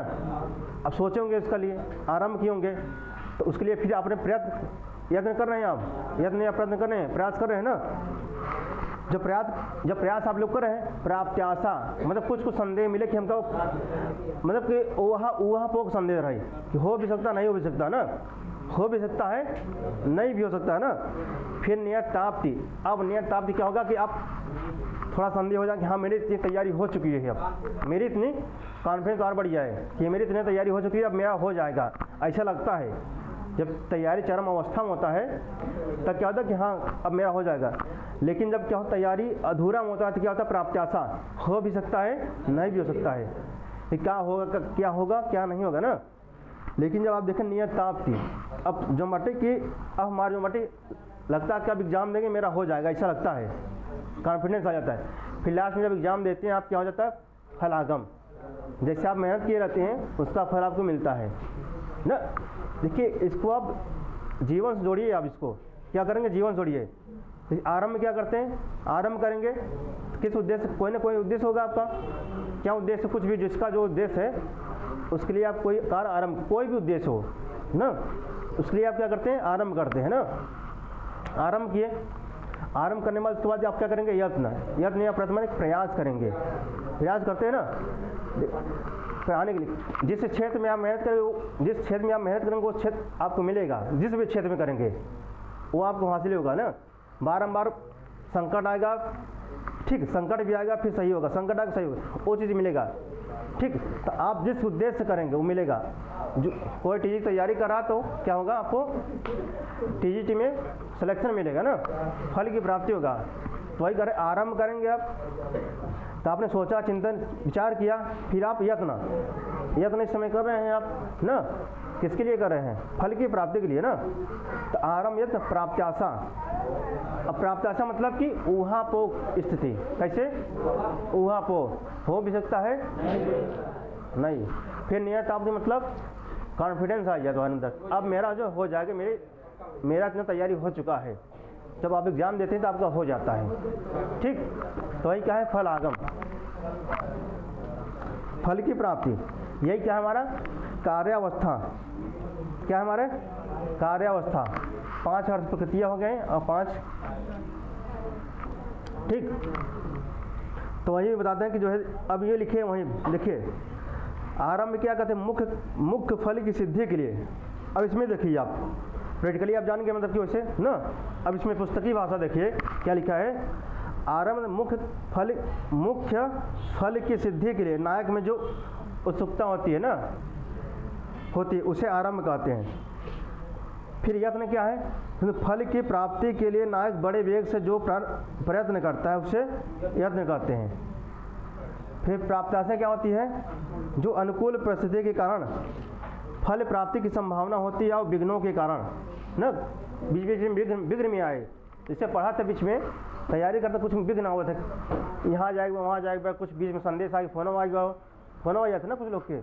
S1: अब सोचे होंगे इसका लिए, आरंभ किए होंगे, तो उसके लिए फिर आपने यत्न कर रहे हैं, आप यत्न या प्रयत्न कर रहे हैं, प्रयास कर रहे हैं ना। जब प्रयास आप लोग कर रहे हैं, प्राप्त्याशा मतलब कुछ संदेह मिले कि हमको, मतलब कि ऊहा पोक संदेह रही कि हो भी सकता, नहीं हो भी सकता ना, हो भी सकता है, नहीं भी हो सकता है ना। फिर नियताप्ति। अब नियताप्ति क्या होगा कि आप थोड़ा संदेह हो जाए कि हाँ मेरी इतनी तैयारी हो चुकी है, अब मेरी इतनी कॉन्फिडेंस और बढ़ जाए कि मेरी इतनी तैयारी हो चुकी है, अब मेरा हो जाएगा, ऐसा लगता है। जब तैयारी चरम अवस्था में होता है तब क्या होता है कि हाँ अब मेरा हो जाएगा। लेकिन जब क्या होता, तैयारी अधूरा में होता है तो क्या होता है? प्राप्त्याशा। हो भी सकता है, नहीं भी हो सकता है, कि क्या होगा क्या नहीं होगा ना। लेकिन जब आप देखें नियताप्ति, अब ज्योमेट्रिक की, अब हमारे ज्योमेट्रिक लगता है कि अब एग्ज़ाम देंगे मेरा हो जाएगा, ऐसा लगता है, कॉन्फिडेंस आ जाता है। फिर लास्ट में जब एग्ज़ाम देते हैं आप, क्या हो जाता है? फलागम। जैसे आप मेहनत किए रहते हैं उसका फल आपको मिलता है ना। देखिए इसको आप जीवन से जोड़िए, आप इसको क्या करेंगे? जीवन जोड़िए। आरंभ क्या करते हैं? आरंभ करेंगे किस उद्देश्य? कोई ना कोई उद्देश्य होगा आपका। क्या उद्देश्य? कुछ भी जिसका जो उद्देश्य है उसके लिए आप कोई कार्य आरंभ, कोई भी उद्देश्य हो ना, उसके लिए आप क्या करते हैं? आरंभ करते हैं ना। आरंभ किए, आरंभ करने के बाद आप क्या करेंगे? यत्न या प्रयास करेंगे, प्रयास करते हैं ना आने के लिए। जिस क्षेत्र में आप मेहनत करेंगे वो क्षेत्र आपको मिलेगा। जिस भी क्षेत्र में करेंगे वो आपको हासिल होगा ना। बारंबार संकट आएगा, ठीक, संकट भी आएगा फिर सही होगा, संकट आएगा सही होगा, वो चीज़ मिलेगा, ठीक। तो आप जिस उद्देश्य से करेंगे वो मिलेगा। जो कोई टीजीटी तैयारी कर रहा तो क्या होगा? आपको टीजीटी में सिलेक्शन मिलेगा ना, फल की प्राप्ति होगा। तो वही करें, आरंभ करेंगे आप, तो आपने सोचा, चिंतन विचार किया, फिर आप यत्न इस समय कर रहे हैं आप ना। किसके लिए कर रहे हैं? फल की प्राप्ति के लिए ना। तो आरंभ, यत्न, प्राप्त्याशा। अब प्राप्त्याशा मतलब कि ऊहापोह स्थिति। कैसे? ऊहापोह, हो भी सकता है, नहीं। फिर नियताप्ति मतलब कॉन्फिडेंस आ गया तुम्हारे अंदर, अब मेरा जो हो जाएगा, मेरा इतना तैयारी हो चुका है। जब आप एग्ज़ाम देते हैं तो आपका हो जाता है, ठीक। तो वही क्या है? फल आगम, फल की प्राप्ति। यही क्या है? हमारा कार्यावस्था। क्या है हमारे? कार्यावस्था। 5 अर्थ प्रकृतियाँ हो गए और 5, ठीक। तो वही बताते हैं कि जो है, अब ये लिखे, वहीं लिखे आरंभ क्या कहते हैं? मुख्य फल की सिद्धि के लिए। अब इसमें देखिए आप प्रैक्टिकली आप जानेंगे, मतलब कि वैसे ना। अब इसमें पुस्तकी भाषा देखिए क्या लिखा है। आरंभ मुख्य फल की सिद्धि के लिए नायक में जो उत्सुकता होती है ना, उसे आरंभ कहते हैं। फिर यत्न क्या है? फल की प्राप्ति के लिए नायक बड़े वेग से जो प्रयत्न करता है उसे यत्न कहते हैं। फिर प्राप्त्याशा क्या होती है? जो अनुकूल परिस्थिति के कारण फल प्राप्ति की संभावना होती है और विघ्नों के कारण ना, बीच में विघ्न में आए। इससे पढ़ा था बीच में तैयारी करता, कुछ विघ्न हुआ था, यहाँ जाएगा वहाँ जाएगा, कुछ बीच में संदेश आ गया, फोन आ जाता ना कुछ लोग के,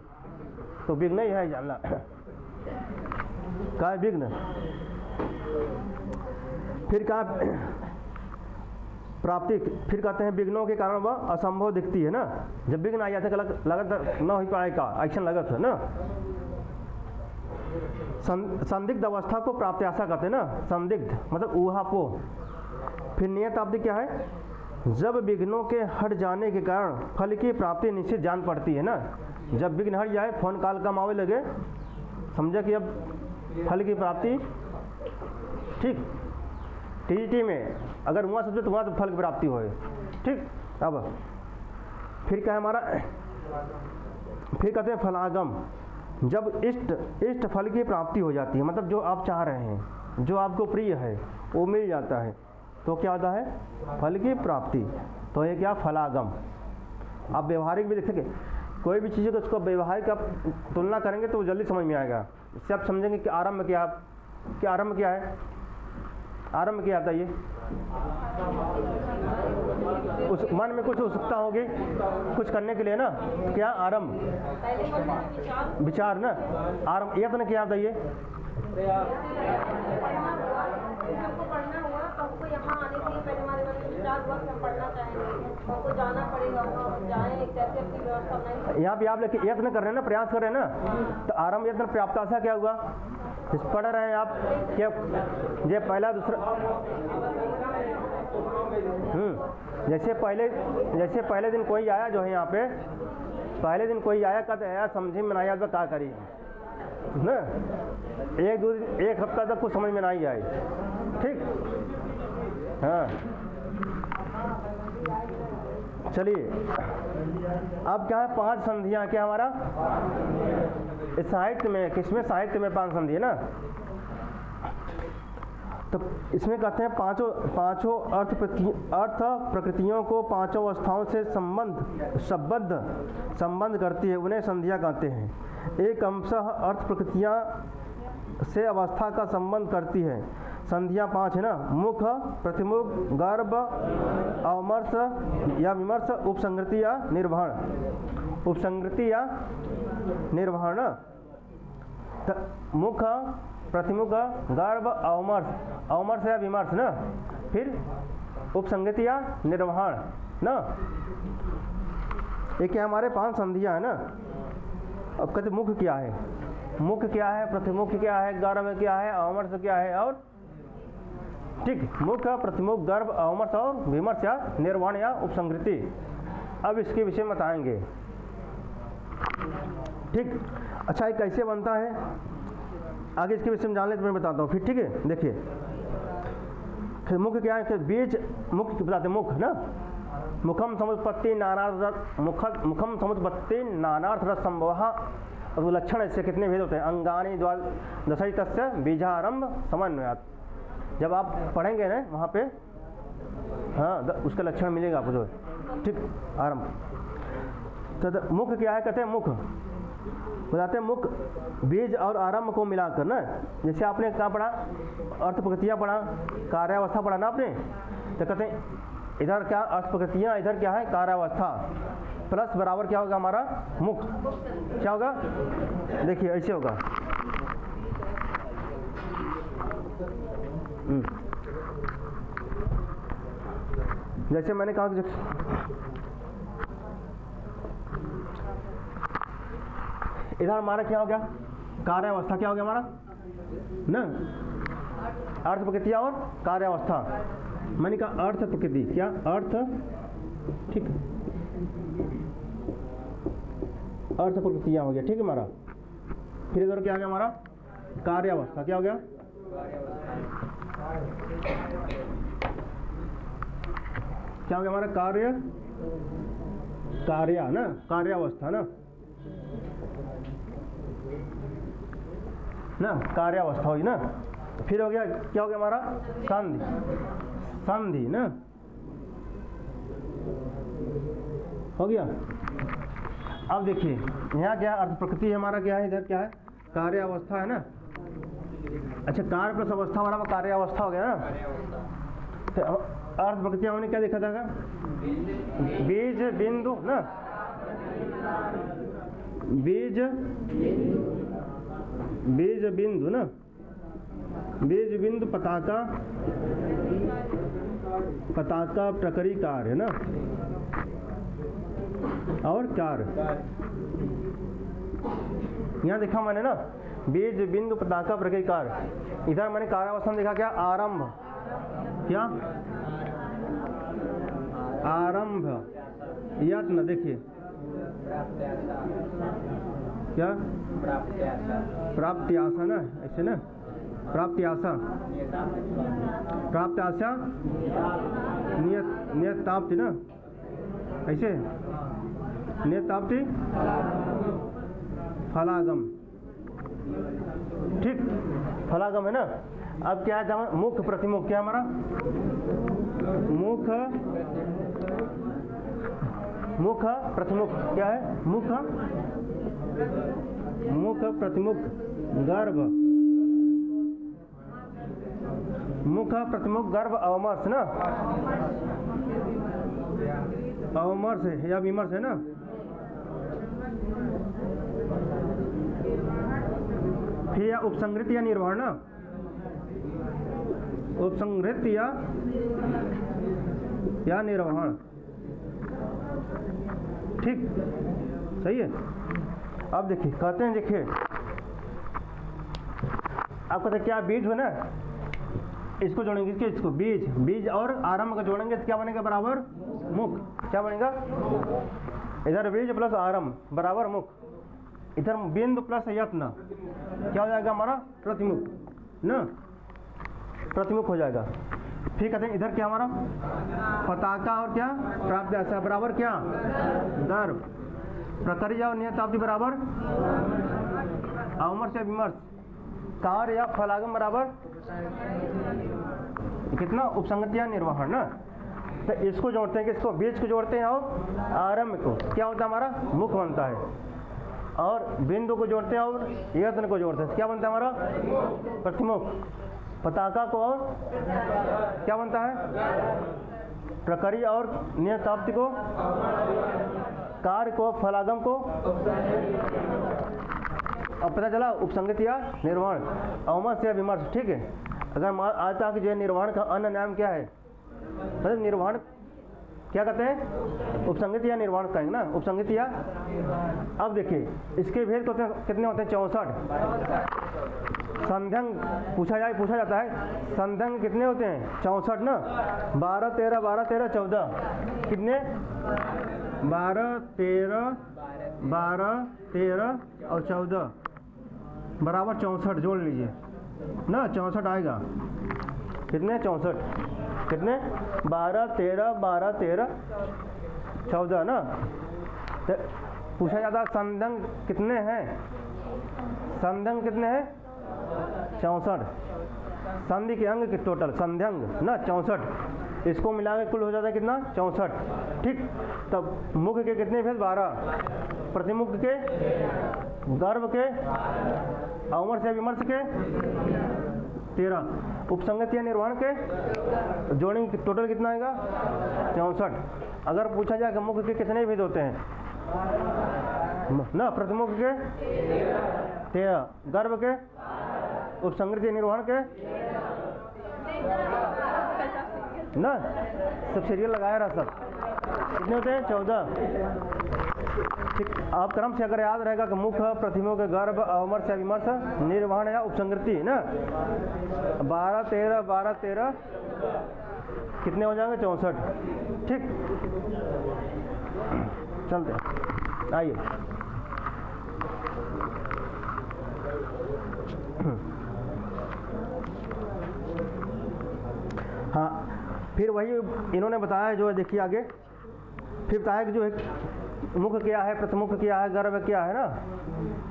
S1: तो विघ्न ही है जानना। क्या है विघ्न? फिर कहा प्राप्ति, फिर कहते हैं विघ्नों के कारण वह असंभव दिखती है ना। जब विघ्न आ जाता है लगत न हो पाएगा, एक्शन लगत है ना। संदिग्ध अवस्था को प्राप्त्याशा कहते हैं ना। संदिग्ध मतलब ऊहापोह। फिर नियताप्ति क्या है? जब विघ्नों के हट जाने के कारण फल की प्राप्ति निश्चित जान पड़ती है ना। जब विघ्न हट जाए, फोन कॉल कम आवे लगे, समझा कि अब फल की प्राप्ति, ठीक। टीजीटी में अगर वहाँ समझो तो वहाँ तो फल की प्राप्ति होए, ठीक। अब फिर क्या है हमारा? फिर कहते हैं फलागम। जब इष्ट फल की प्राप्ति हो जाती है, मतलब जो आप चाह रहे हैं, जो आपको प्रिय है वो मिल जाता है, तो क्या होता है? फल की प्राप्ति। तो ये क्या? फलागम। आप व्यवहारिक भी देख सके, कोई भी चीज़ को उसको व्यवहारिक आप तुलना करेंगे तो वो जल्दी समझ में आएगा। इससे आप समझेंगे कि आरंभ क्या आरंभ क्या है। आरंभ क्या आता है? ये उस मन में कुछ उत्सुकता होगी कुछ करने के लिए ना, क्या आरंभ, विचार ना। आरंभ यत्न क्या आता है? ये यहाँ पे आप लेके यत्न कर रहे हैं ना, प्रयास कर रहे हैं ना, तो आरंभ यत्न प्राप्त आशा क्या हुआ? इस पढ़ रहे हैं आप क्या ये पहला दूसरा जैसे पहले दिन कोई आया जो है यहाँ पे, पहले दिन कोई आया कहते हैं यार समझी में नहीं आता क्या करिए ना, एक हफ्ता तक कुछ समझ में नहीं आई, ठीक। हाँ चलिए अब क्या है, 5 संधियाँ क्या हमारा इस साहित्य में, किसमें साहित्य में 5 संधि है ना। तो इसमें कहते हैं पांचों अर्थ प्रकृतियों को 5 अवस्थाओं से संबंध करती है, उन्हें संधियाँ कहते हैं। एक अंशः अर्थ प्रकृतियाँ से अवस्था का संबंध करती है। संधियाँ 5 है ना, मुख, प्रतिमुख, गर्भ, अवमर्श या विमर्श, उपसंहृति या निर्वहन। उपसंहृति या निर्वहन, मुख, प्रतिमुख, गर्भ, अवमर्श या विमर्श ना, फिर उपसंहृति या निर्वहन ना। ये क्या हमारे 5 संधियाँ है ना। अब कहते मुख क्या है, मुख क्या है, प्रतिमुख क्या है, गर्भ क्या है, अवमर्श क्या है, और ठीक, मुख, प्रतिमुख, गर्भ, अवमर्श और विमर्श या निर्वाण या उपसंहृति। अब इसके विषय में बताएंगे, ठीक। अच्छा ये कैसे बनता है आगे इसके विषय में जान ले तो मैं बताता हूँ फिर, ठीक है। देखिए मुख क्या है, बीज मुख बताते, मुख ना, मुखम समुत्पत्ति नानार्थ रस संभव। और लक्षण इससे कितने भेद होते हैं, अंगानी द्वादश तस्य बीजारंभ समन्वयात्। जब आप पढ़ेंगे ना वहाँ पे, हाँ उसका लक्षण मिलेगा आपको जो, ठीक। आरंभ तो मुख क्या है, कहते हैं मुख बताते हैं, मुख बीज और आरंभ को मिलाकर ना, जैसे आपने क्या पढ़ा, अर्थ प्रकृतियाँ पढ़ा, कार्यावस्था पढ़ा ना आपने, तो कहते हैं इधर क्या अर्थ प्रकृतियाँ, इधर क्या है कार्यावस्था, प्लस बराबर क्या होगा हमारा मुख, क्या होगा देखिए ऐसे होगा। जैसे मैंने कहा कि इधर हमारा क्या हो गया कार्यावस्था, क्या हो गया हमारा ना, अर्थ प्रकृतियाँ और कार्यावस्था। मैंने कहा अर्थ प्रकृति, क्या अर्थ, ठीक, अर्थ प्रकृतियाँ हो गया, ठीक है हमारा। फिर इधर क्या हो गया हमारा कार्यावस्था, क्या हो गया, क्या हो गया हमारा कार्य ना, कार्यावस्था ना कार्यावस्था होगी ना। फिर हो गया क्या हो गया हमारा संधि ना, हो गया। अब देखिए यहाँ क्या अर्थ प्रकृति है हमारा, क्या है इधर क्या है कार्यावस्था है ना। अच्छा कार्य प्लस अवस्था हमारा कार्यावस्था हो गया ना। तो अर्थ प्रकृतियाँ हमने क्या देखा था, बीज बिंदु ना, बीज बिंदु ना, बीज बिंदु पताका प्रकरी कार्य ना, और कार्य यहाँ देखा मैंने ना, बीज बिंदु पताका प्रकरी कार्य। इधर मैंने कार्यावस्था में देखा क्या आरंभ, क्या आरंभ यत्न, देखिए क्या प्राप्ति आशा ना, ऐसे ना प्राप्ति आशा नियत ताप्ति ना, ऐसे नियत ताप्ति फलागम, ठीक फलागम है ना। अब क्या है मुख प्रतिमुख, क्या हमारा मुख प्रतिमुख, क्या है मुख प्रतिमुख गर्भ, मुख प्रतिमुख गर्भ अवमर्श ना, अवमर्श है या विमर्श है ना। फिर या उपसंहृत या निर्वहन ना, उपसंहृत या निर्वहन, ठीक, सही है। अब देखिए कहते हैं, देखिए आप कहते हैं क्या बीज हो ना, इसको जोड़ेंगे, इसके इसको बीज, बीज और आरंभ का जोड़ेंगे तो क्या बनेगा, बराबर मुख, क्या बनेगा, इधर बीज प्लस आरंभ बराबर मुख, इधर बिंदु प्लस यत्न क्या हो जाएगा हमारा, प्रतिमुख ना, प्रतिमुख हो जाएगा। फिर कहते हैं इधर क्या हमारा पताका और क्या प्राप्त ऐसा बराबर क्या, गर्भ, प्रक्रिया और नियताप्ति बराबर अवमर्श या विमर्श, कार्य या फलागम बराबर कितना, उपसंगत या निर्वहन ना। तो इसको जोड़ते हैं, किसको, बीज को जोड़ते हैं और आरंभ को, क्या होता है हमारा, मुख बनता है, और बिंदु को जोड़ते हैं और यत्न को जोड़ते हैं, क्या बनता है हमारा, प्रतिमुख, पताका को और क्या बनता है, प्रक्रिया और नियताप्ति को, कार्य को, फलागम को। अब पता चला उपसंगत या निर्वहन, अवमर्श या विमर्श, ठीक है। अगर आता कि जो निर्वहन का अन्य नाम क्या है, मतलब निर्वहन क्या कहते हैं, उपसंगत या निर्वहन कहेंगे ना, उपसंगत या। अब देखिए इसके भेद कितने होते हैं, 64। संध्यंग पूछा जाता है, संध्यंग कितने होते हैं, 64 ना, 12 13 12 13 14, कितने, 12 13 12 13 और 14 बराबर 64, जोड़ लीजिए ना, 64 आएगा, कितने, 64, कितने, 12 13 12 13 14 ना। तो पूछा जाता है संध्यंग कितने हैं, संध्यंग कितने हैं, 64, संधि के अंग के टोटल संध्यंग ना 64, इसको मिला के कुल हो जाता है कितना, 64, ठीक। तब मुख के कितने भेद, 12, प्रतिमुख के, गर्भ के, अवमर्श या विमर्श के 13, उपसंगत या निर्वहन के जोड़ेंगे टोटल कितना आएगा, 64। अगर पूछा जाए कि मुख के कितने भेद होते हैं ना, प्रतिमुख के 13, गर्भ के, उपसंगत या निर्वहन के ना, सब सीरियल लगाया रहा, सब कितने होते हैं, 14, ठीक। आप क्रम से अगर याद रहेगा कि मुख, प्रतिमुख, गर्भ, अवमर्श या विमर्श, निर्वहन या उपसंगति ना, 12 13 12 13 कितने हो जाएंगे, 64, ठीक। चलते आइए, हाँ फिर वही इन्होंने बताया जो है, देखिए आगे फिर बताया कि जो है मुख क्या है, प्रतिमुख क्या है, गर्भ क्या है ना,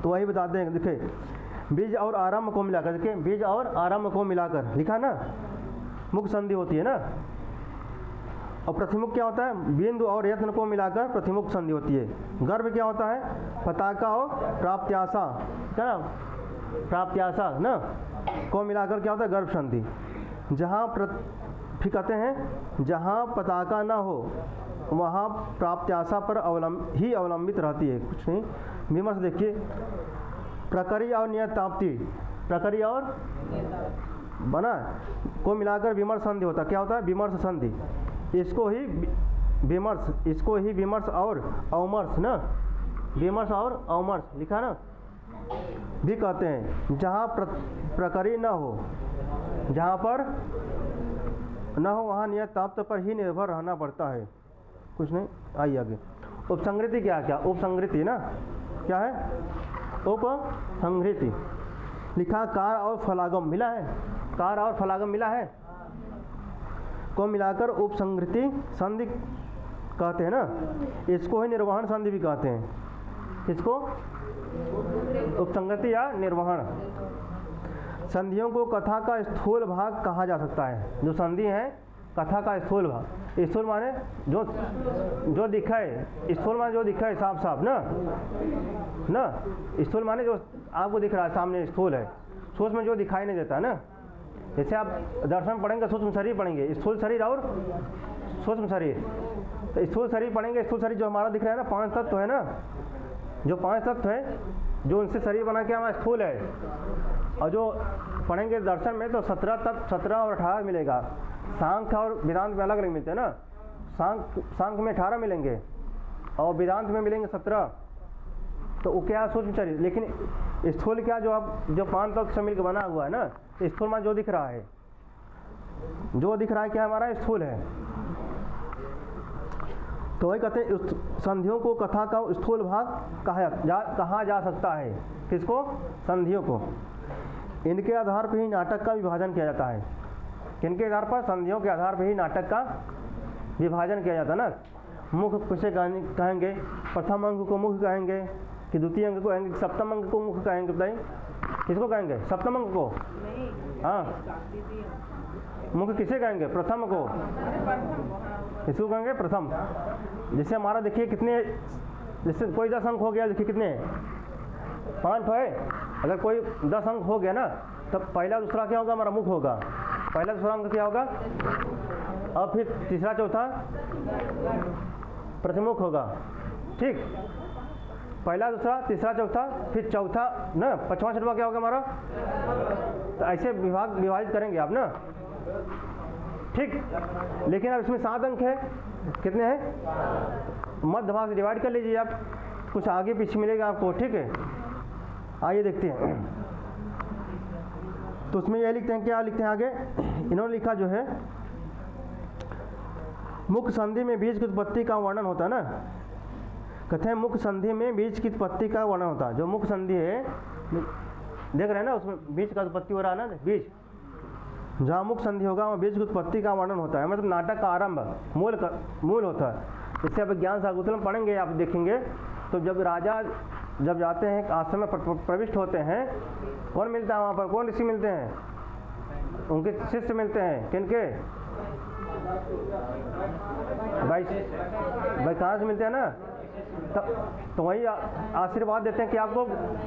S1: तो वही बताते हैं। देखिए बीज और आरंभ को मिलाकर, देखिए बीज और आरंभ को मिलाकर लिखा ना, मुख संधि होती है ना। और प्रतिमुख क्या होता है, बिंदु और यत्न को मिलाकर प्रतिमुख संधि होती है। गर्भ क्या होता है, पताका और प्राप्त्याशा, क्या ना, प्राप्त्याशा ना को मिलाकर क्या होता है, गर्भ संधि। जहाँ फिर कहते हैं जहाँ पताका ना हो वहाँ प्राप्त्याशा पर अवलंबित रहती है, कुछ नहीं। विमर्श देखिए, प्रक्रिया और नियताप्ति, प्रक्रिया और बना को मिलाकर विमर्श संधि होता है, क्या होता है, विमर्श संधि। इसको ही विमर्श और अवमर्श ना, विमर्श और अवमर्श लिखा ना भी कहते हैं। जहाँ प्रक्रिया ना हो, जहाँ पर ना हो वहाँ नियताप्त पर ही निर्भर रहना पड़ता है, कुछ नहीं। आइए आगे, उपसंहृति क्या उपसंहृति ना क्या है, उपसंहृति लिखा, कार और फलागम मिला है, कार और फलागम मिला है को मिलाकर उपसंहृति संधि कहते हैं ना। इसको ही निर्वहन संधि भी कहते हैं, इसको उपसंहृति या निर्वहन। संधियों को कथा का स्थूल भाग कहा जा सकता है। जो संधि है कथा का स्थूल भाग। स्थूल माने जो दिखाए, स्थूल माने जो दिखाए साफ साफ ना। स्थूल माने जो आपको दिख रहा है सामने स्थूल है, सूक्ष्म में जो दिखाई नहीं देता ना। जैसे आप दर्शन पढ़ेंगे सूक्ष्म शरीर पढ़ेंगे, स्थूल शरीर और सूक्ष्म शरीर। तो स्थूल शरीर पढ़ेंगे, स्थूल शरीर जो हमारा दिख रहा है ना, 5 तत्व है ना, जो 5 तत्व है जो उनसे शरीर बना के हमारा स्थूल है। और जो पढ़ेंगे दर्शन में तो 17 तत्व, 17 और 18 मिलेगा। सांख्य और वेदांत में अलग अलग मिलते हैं ना। सांख्य में 18 मिलेंगे और वेदांत में मिलेंगे 17। तो वो क्या है सूक्ष्म शरीर। लेकिन स्थूल क्या, जो आप जो 5 तत्व से मिलकर बना हुआ है ना, स्थूल में जो दिख रहा है, जो दिख रहा है क्या हमारा स्थूल है। तो वही कहते हैं संधियों को कथा का स्थूल भाग कहा जा सकता है। किसको? संधियों को। इनके आधार पर ही नाटक का विभाजन किया जाता है। किनके आधार पर? संधियों के आधार पर ही नाटक का विभाजन किया जाता है ना। मुख किसे कहेंगे? प्रथम अंग को मुख कहेंगे कि द्वितीय अंग को कहेंगे, सप्तम अंग को मुख कहेंगे? बताइए किसको कहेंगे? सप्तम अंग को? हाँ, मुख किसे कहेंगे? प्रथम को। किसको कहेंगे? प्रथम। जैसे हमारा देखिए कितने, जैसे कोई 10 अंक हो गया, देखिए कितने 5 है। अगर कोई 10 अंक हो गया ना, तब पहला दूसरा क्या होगा? हमारा मुख होगा। पहला दूसरा अंक क्या होगा? और फिर तीसरा चौथा प्रतिमुख होगा। ठीक, पहला दूसरा तीसरा चौथा, फिर चौथा ना, 5वां 6वां क्या होगा हमारा? तो ऐसे विभाजित करेंगे आप ना। ठीक, लेकिन अब इसमें 7 अंक है। कितने हैं? मध्य भाग से डिवाइड कर लीजिए आप, कुछ आगे पीछे मिलेगा आपको। ठीक है, आइए देखते हैं। तो उसमें यह लिखते हैं, क्या लिखते हैं आगे? इन्होंने लिखा जो है, मुख्य संधि में बीज की उत्पत्ति का वर्णन होता है ना। कहते हैं मुख्य संधि में बीज की उत्पत्ति का वर्णन होता है। जो मुख्य संधि है, देख रहे हैं ना, उसमें बीज का उत्पत्ति हो रहा है ना। बीज जहाँ मुख्य संधि होगा वहाँ बीज की उत्पत्ति का वर्णन होता है। मतलब नाटक का आरंभ मूल होता है। इससे अब ज्ञान शाकुंतलम पढ़ेंगे, आप देखेंगे तो जब राजा जब जाते हैं आश्रम में प्रविष्ट होते हैं, कौन मिलता है वहाँ पर? कौन ऋषि मिलते हैं? उनके शिष्य मिलते हैं। किनके? भाई कहाँ से मिलते हैं ना। तो वही आशीर्वाद देते हैं कि आपको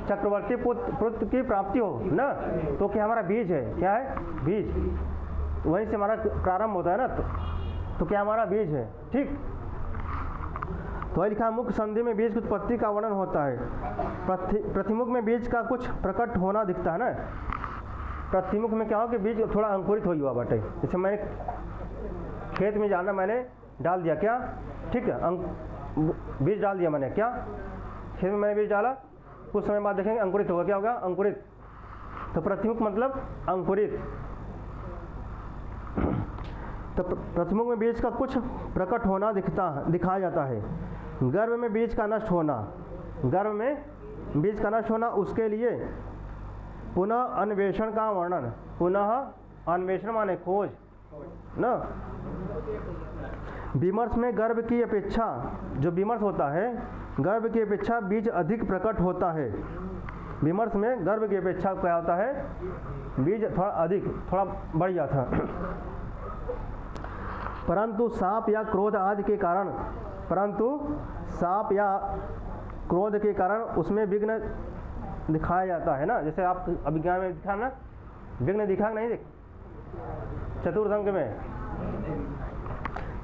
S1: चक्रवर्ती पुत्र की प्राप्ति हो ना। तो क्या हमारा बीज है? क्या है? बीज। वहीं से हमारा प्रारंभ होता है ना। तो क्या हमारा बीज है। ठीक, तो वही लिखा, मुख्य संधि में बीज की उत्पत्ति का वर्णन होता है। प्रतिमुख में बीज का कुछ प्रकट होना दिखता है ना। प्रतिमुख में क्या हो कि बीज थोड़ा अंकुरित हो हुआ बाटे। जैसे मैंने खेत में जाना, मैंने डाल दिया क्या? ठीक है, बीज डाल दिया मैंने। क्या खेत में मैंने बीज डाला, कुछ समय बाद देखेंगे अंकुरित होगा। क्या होगा? अंकुरित। तो प्रतिमुख मतलब अंकुरित। तो प्रतिमुख में बीज का कुछ प्रकट होना दिखाया जाता है। गर्भ में बीज का नष्ट होना, गर्भ में बीज का नष्ट होना, उसके लिए पुनः अन्वेषण का वर्णन। पुनः अन्वेषण माने खोज ना। विमर्श में गर्भ की अपेक्षा, जो विमर्श होता है, गर्भ की अपेक्षा बीज अधिक प्रकट होता है। विमर्श में गर्भ की अपेक्षा क्या होता है? बीज थोड़ा अधिक, थोड़ा बढ़ जाता है। परंतु साप या क्रोध आदि के कारण, क्रोध के कारण उसमें विघ्न दिखाया जाता है ना। जैसे आप अभिज्ञान में दिखा ना, विघ्न दिखा नहीं दिख चतुर्थ अंक में।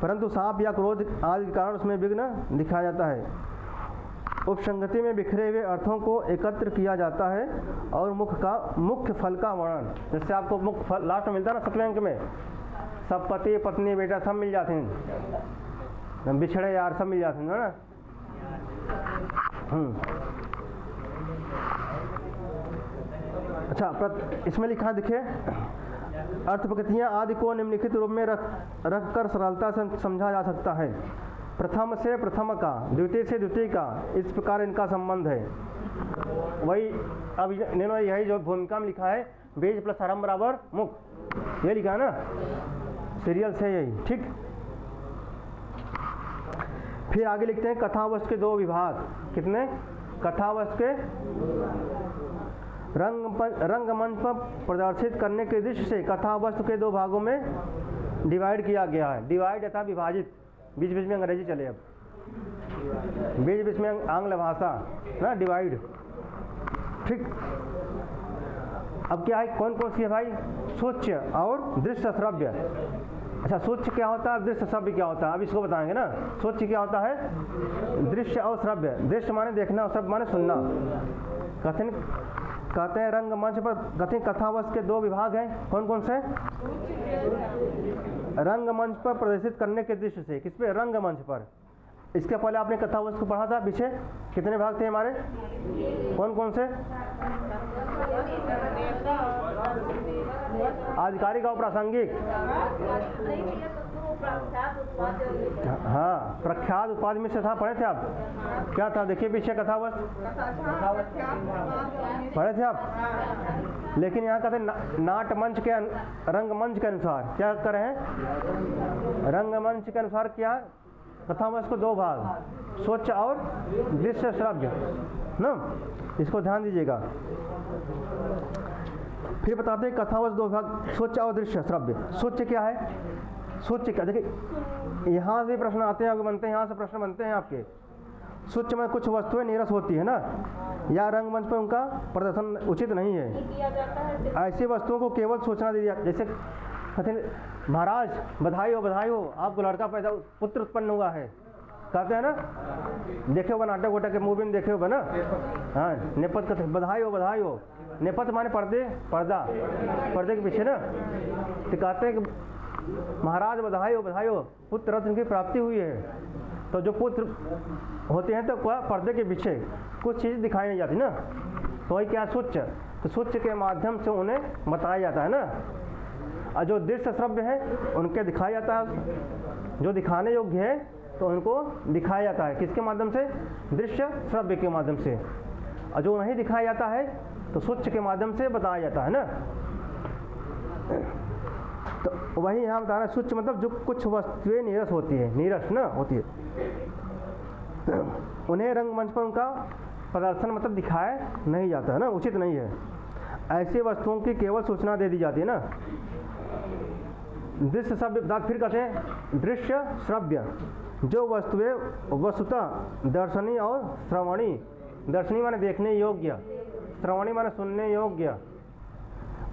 S1: परंतु साप या क्रोध आदि के कारण उसमें विघ्न दिखाया जाता है। उपसंगति में बिखरे हुए अर्थों को एकत्र किया जाता है और मुख्य फल का वर्णन। जैसे आपको मुख्य फल लास्ट में मिलता है ना 7वें अंक में, सब पति पत्नी बेटा सब मिल जाते हैं, बिछड़े यार सब मिल जाते हैं ना। अच्छा, इसमें लिखा दिखे, अर्थ प्रकृतियाँ आदि को निम्नलिखित रूप में रख कर सरलता से समझा जा सकता है। प्रथम से प्रथम का, द्वितीय से द्वितीय का, इस प्रकार इनका संबंध है। वही अब इन्होंने यही जो भूमिका में लिखा है, बीज प्लस आरंभ बराबर मुख, ये लिखा है ना सीरियल से यही। ठीक, फिर आगे लिखते हैं कथावस्तु के 2 विभाग। कितने? कथावस्तु के रंगमंच पर प्रदर्शित करने के दृष्टि से कथावस्तु के 2 भागों में डिवाइड किया गया है। डिवाइड यथा विभाजित, बीच बीच में अंग्रेजी चले, अब बीच बीच में आंग्ल भाषा ना, डिवाइड। ठीक, अब क्या है, कौन कौन सी है भाई? सूच्य और दृश्य श्रव्य। अच्छा, सूच्य क्या होता है, दृश्य श्रव्य क्या होता है, अब इसको बताएंगे ना। सूच्य क्या होता है? दृश्य और श्रव्य। दृश्य माने देखना और श्रव्य माने सुनना। कथन कहते हैं रंगमंच पर कथित कथावस्तु के दो विभाग हैं, कौन कौन से? रंगमंच पर प्रदर्शित करने के दृश्य से। किस पे? रंगमंच पर। इसके पहले आपने कथावस्तु को पढ़ा था पीछे, कितने भाग थे हमारे, कौन कौन से? आधिकारिक और प्रासंगिक। हाँ, प्रख्यात उत्पाद में से था, पढ़े थे आप? क्या था, देखिए पीछे कथावस्तु पढ़े थे आप। लेकिन यहाँ कहते नाटमंच के रंगमंच के अनुसार क्या कर रहे हैं? रंगमंच के अनुसार क्या? कथावस्तु को दो भाग, सूच्य और दृश्य श्रव्य ना, इसको ध्यान दीजिएगा। फिर बताते हैं कथावस्तु दो भाग, सूच्य और दृश्य श्रव्य। सूच्य क्या है? सूच्य क्या, देखिए यहाँ से प्रश्न आते हैं, आगे बनते हैं, यहाँ से प्रश्न बनते हैं आपके। सूच्य में कुछ वस्तुएं नीरस होती है ना, या रंगमंच पर उनका प्रदर्शन उचित नहीं है, ऐसी वस्तुओं को केवल सूचना दी जाती है। जैसे महाराज बधाई हो, आपको लड़का पैदा, पुत्र उत्पन्न हुआ है, कहते हैं ना, देखे होगा नाटक वोटक के मूवी में, देखे होगा ना। हाँ, नेपथ कहते बधाई हो। नेपथ माने पर्दा, पर्दे के पीछे ना, तो कहते हैं कि महाराज बधाई हो, पुत्र रत्न की प्राप्ति हुई है। तो जो पुत्र होते हैं तो क्या, पर्दे के पीछे कुछ चीज़ दिखाई नहीं जाती ना, तो वही क्या, सूच्य। तो सूच्य के माध्यम से उन्हें बताया जाता है ना। और जो दृश्य श्रव्य है उनके दिखाया जाता है, जो दिखाने योग्य है तो उनको दिखाया जाता है, किसके माध्यम से? दृश्य श्रव्य के माध्यम से। और जो नहीं दिखाया जाता है तो सूच्य के माध्यम से बताया जाता है ना। तो वही यहाँ बता रहा है, सूच्य मतलब जो कुछ वस्तुएं नीरस होती है, नीरस ना होती है, उन्हें रंगमंच पर उनका प्रदर्शन मतलब दिखाया नहीं जाता है ना, उचित नहीं है। ऐसी वस्तुओं की केवल सूचना दे दी जाती है ना। दृश्य श्रव्य, फिर कहते हैं दृश्य श्रव्य, जो वस्तुएं वस्तुतः दर्शनीय और श्रवणी, दर्शनीय माने देखने योग्य, श्रवणी माने सुनने योग्य,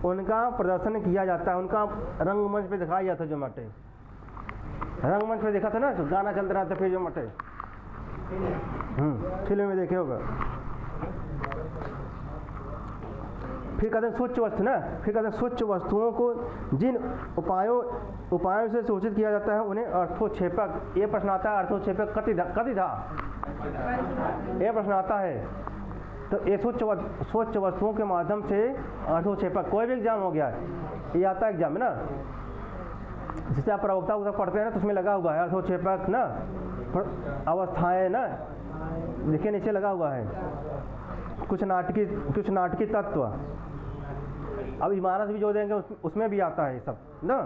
S1: उनका प्रदर्शन किया जाता है, उनका रंगमंच पे दिखाया जाता है। जो मटे रंगमंच पे देखा था ना, तो गाना चलता रहता, फिर जो मटे फिल्म में देखे होगा। फिर कहते हैं सूच्य वस्तु ना, फिर कहते हैं सूच्य वस्तुओं को जिन उपायों से सूचित किया जाता है उन्हें अर्थोक्षेपक। ये प्रश्न आता है, अर्थोक्षेपक कति था, ये प्रश्न आता है। तो ये सूच्य वस्तुओं के माध्यम से अर्थोक्षेपक, कोई भी एग्जाम हो गया, ये आता है एग्जाम में ना, जिसे आप प्रवक्ता पढ़ते हैं ना, तो उसमें लगा हुआ है अर्थोक्षेपक ना, अवस्थाएं ना, देखिए नीचे लगा हुआ है, कुछ नाटकी तत्व। अब इमारत भी जो देंगे उसमें भी आता है सब ना,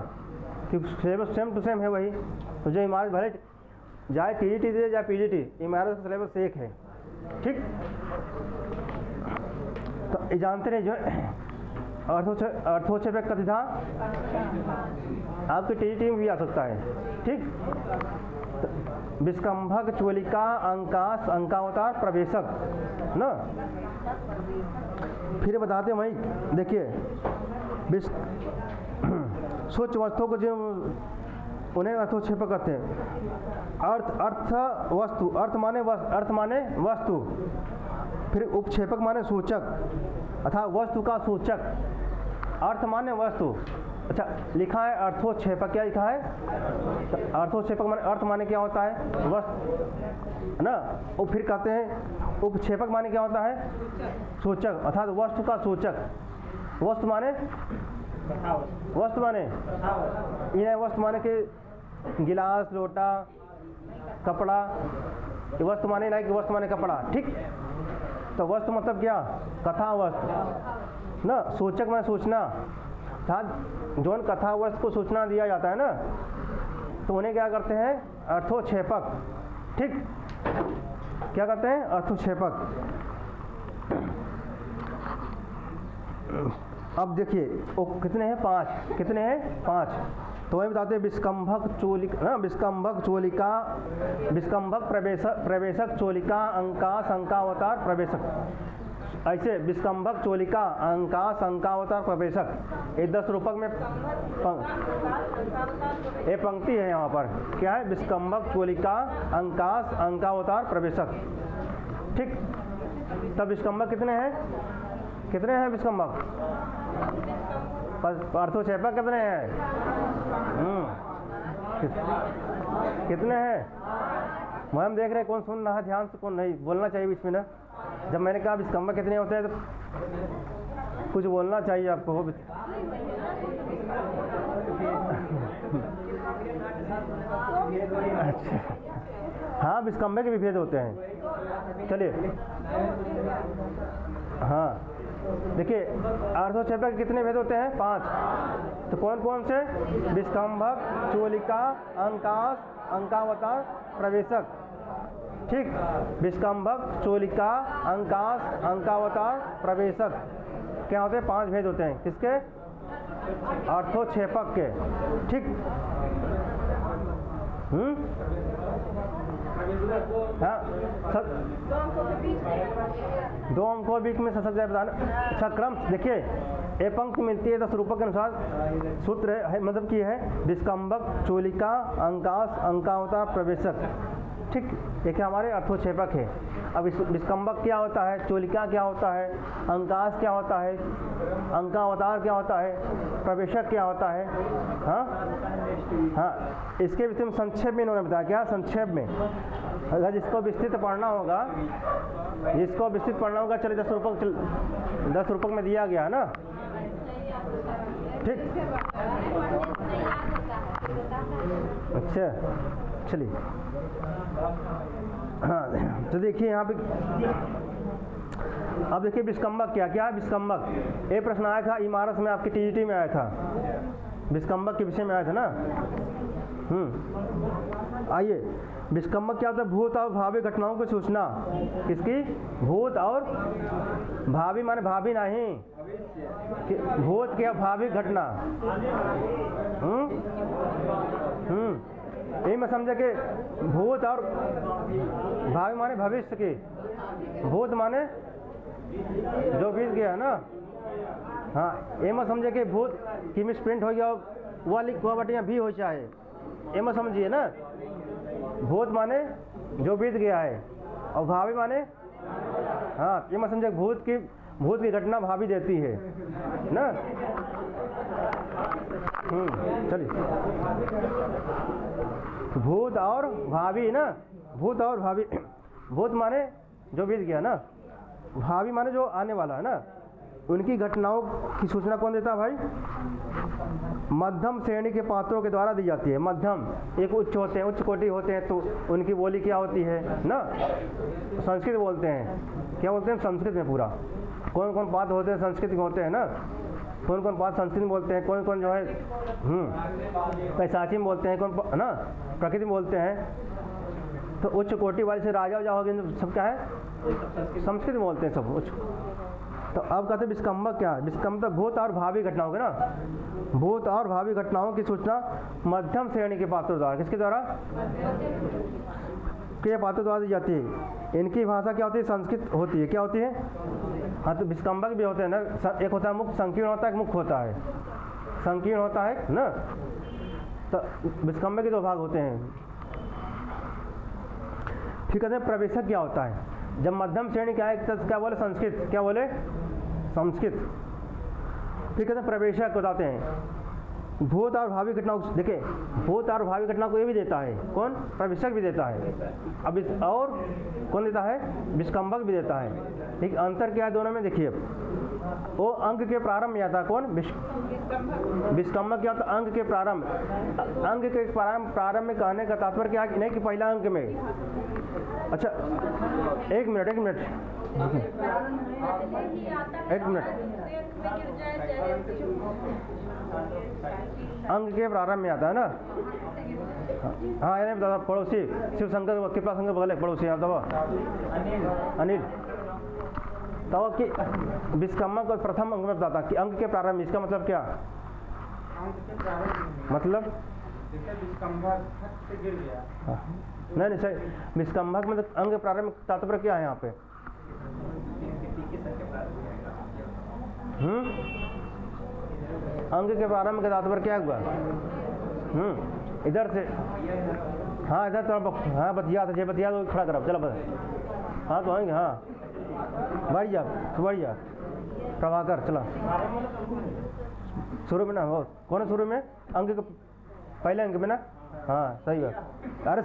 S1: कि सिलेबस सेम टू सेम है वही। तो जो इमारत भले जाए टीजीटी दे जाए पीजीटी, इमारत का सिलेबस एक है, ठीक। तो ये जानते रहे, जो अर्थोक्षेपक कथि था, आपके टीजीटी में भी आ सकता है, ठीक। तो विस्कंभक, चोलिका, अंकाश, अंकावतार, प्रवेशक ना। फिर बताते हैं वही, देखिए सूच्य वस्तुओं को जो उन्हें अर्थोक्षेपक कहते हैं। अर्थ वस्तु, अर्थ माने वस्तु, फिर उपक्षेपक माने सूचक अर्थात वस्तु का सूचक, अर्थ माने वस्तु। अच्छा, लिखा है अर्थोक्षेपक, क्या लिखा है? तो अर्थोक्षेपक माने, अर्थ माने क्या होता है? वस्तु ना। और फिर कहते हैं उपक्षेपक माने क्या होता है? सूचक अर्थात वस्तु का सूचक। वस्तु माने ये वस्तु माने कि गिलास, लोटा, कपड़ा, ये वस्तु माने नहीं कि वस्तु माने कपड़ा, ठीक। तो वस्तु मतलब क्या? कथा वस्तु ना। सूचक माने सूचना, अर्थात जो कथा वस्तु को सूचना दिया जाता है ना, तो उन्हें क्या करते हैं? अर्थोक्षेपक, ठीक। क्या करते हैं? अर्थोक्षेपक। अब देखिए वो कितने हैं? 5। कितने हैं? 5। तो वही बताते हैं विस्कंभक चोलिका, विस्कंभक चोलिका, विस्कंभक प्रवेशक चोलिका अंकास अंकावतार प्रवेशक। ऐसे विस्कंभक चोलिका अंकास अंकावतार प्रवेशक, ये 10 रूपक में ये पंक्ति है यहाँ पर। क्या है? विस्कंभक चोलिका अंकास अंकावतार प्रवेशक। ठीक, तब विस्कंभक कितने हैं? कितने हैं विस्कंभक? अर्थोक्षेपक कितने हैं? कितने हैं? मैम देख रहे कौन सुन रहा है ध्यान से, कौन नहीं। बोलना चाहिए बीच में ना। जब मैंने कहा विस्कंभक कितने होते हैं तो कुछ बोलना चाहिए आपको। अच्छा, हाँ विस्कंभक के भी भेद होते हैं। चलिए, हाँ देखिए अर्थोक्षेपक के कितने भेद होते हैं? 5। तो कौन कौन से? विस्कंभक, चोलिका, अंकास, अंकावतार, प्रवेशक। ठीक, विस्कंभक, चोलिका, अंकास, अंकावतार, प्रवेशक क्या होते हैं? 5 भेद होते हैं। किसके? अर्थोक्षेपक के। ठीक, हाँ, 2 अंकों बीच में सशक्त बताना। अच्छा, क्रम देखिए, एक पंक्ति मिलती है 10 रूपक के अनुसार। सूत्र है, मतलब की है विस्कंभक, चोलिका, अंकास, अंकावतार, प्रवेशक। ठीक, देखिए हमारे अर्थोक्षेपक है। अब विस्कंभक क्या होता है? चोलिका क्या होता है? अंकास क्या होता है? अंकावतार क्या होता है? प्रवेशक क्या होता है? हाँ हाँ, इसके विषय में संक्षेप में इन्होंने बताया। क्या संक्षेप में? अगर जिसको विस्तृत पढ़ना होगा, जिसको विस्तृत पढ़ना होगा, चलिए 10 रूपक में दिया गया है ना। ठीक, अच्छा चलिए, हाँ तो देखिए यहाँ पे, अब देखिए विस्कंभक क्या क्या है? विस्कंभक ये प्रश्न आया था इमारत में, आपकी टीजीटी में आया था, विस्कंभक के विषय में आया था ना। आइए, विस्कंभक क्या होता है? भूत और भावी घटनाओं की सूचना। किसकी? भूत और भावी, माने भावी नहीं, भूत क्या? भावी घटना। यही मैं समझे कि भूत और भावी माने भविष्य की, भूत माने जो बीत गया है ना। हाँ, ये मैं समझे कि भूत की मिस प्रिंट हो गया, वह लिख हुआ बटिया भी हो चाहे, ये मैं समझिए ना। भूत माने जो बीत गया है, और भावी माने, हाँ ये मैं समझे भूत की घटना भावी देती है ना। चलिए, भूत और भावी ना, भूत और भावी। भूत माने जो बीत गया ना, भावी माने जो आने वाला है ना। उनकी घटनाओं की सूचना कौन देता है भाई? मध्यम श्रेणी के पात्रों के द्वारा दी जाती है। मध्यम, एक उच्च होते हैं, उच्च कोटि होते हैं, तो उनकी बोली क्या होती है ना? संस्कृत बोलते हैं। क्या बोलते हैं? संस्कृत में पूरा कौन कौन पात्र होते हैं संस्कृत में होते हैं ना। कौन कौन पात्र संस्कृत में बोलते हैं, कौन कौन जो है पैसाची में बोलते हैं, कौन ना प्रकृति में बोलते हैं। तो उच्च कोटि वाले से राजा वाजा हो गए, सब क्या है? संस्कृत में बोलते हैं सब उच्च। तो अब कहते हैं विस्कंभक क्या है? विस्कंभक भूत और भावी घटनाओं के ना, भूत और भावी घटनाओं की सूचना मध्यम श्रेणी के पात्रों द्वारा, किसके द्वारा? के पात्रों द्वारा दी जाती है। इनकी भाषा क्या होती है? संस्कृत होती है। क्या होती है? हाँ, तो विस्कंभक भी होते हैं ना, एक होता है मुक्त, संकीर्ण होता है, एक मुक्त होता है, संकीर्ण होता है ना। तो विस्कंभक के 2 भाग होते हैं। फिर कहते हैं प्रवेशक क्या होता है? जब मध्यम श्रेणी क्या है, तो क्या बोले? संस्कृत। क्या बोले? संस्कृत। फिर कहते हैं प्रवेशक बताते हैं भूत और भावी घटनाओं। देखिए, भूत और भावी घटना को ये भी देता है कौन? प्रवेशक भी देता है। अब और कौन देता है? विस्कंभक भी देता है। ठीक, अंतर क्या है दोनों में? देखिए, वो अंक के प्रारंभ में आता है कौन? विस्कंभक क्या होता है? अंक के प्रारंभ। अंक के प्रारंभ में कहने का तात्पर्य क्या है? नहीं कि पहला अंक में। अच्छा, एक मिनट अंक के प्रारंभ में आता है ना। हाँ, ये बता, पड़ोसी शिव शंकर कृपा शंकर बगल पड़ोसी आप दबा अनिल। तब कि विस्कंभक और प्रथम अंक में बताता कि अंक के प्रारंभ, इसका मतलब क्या? मतलब हाँ। नहीं सही, विस्कंभक मतलब अंग के प्रारंभ तात्पर्य क्या है यहाँ पे? अंग के प्रारंभ का तात्पर्य क्या हुआ? इधर से हाँ, इधर तो हाँ बतिया तो खड़ा करो, चलो बस। हाँ तो आएंगे, हाँ बढ़िया बढ़िया। प्रभाकर चला शुरू में ना, वो कौन है शुरू में? अंग के पहले अंग में ना, हाँ सही बात। अरे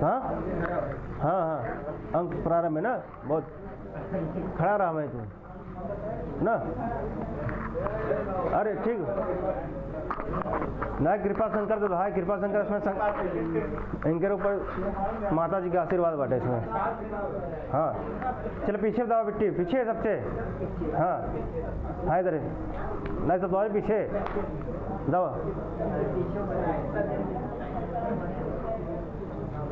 S1: हाँ हाँ हाँ अंग प्रारंभ में ना, बहुत खड़ा रहा मैं तू ना। अरे ठीक ना, कृपा शंकर तो भाई, कृपा शंकर इसमें इनके ऊपर माता जी का आशीर्वाद बाटे इसमें। हाँ चलो पीछे बताओ बिट्टी, पीछे सबसे। हाँ हाँ इधर नहीं सब तो पीछे दवा।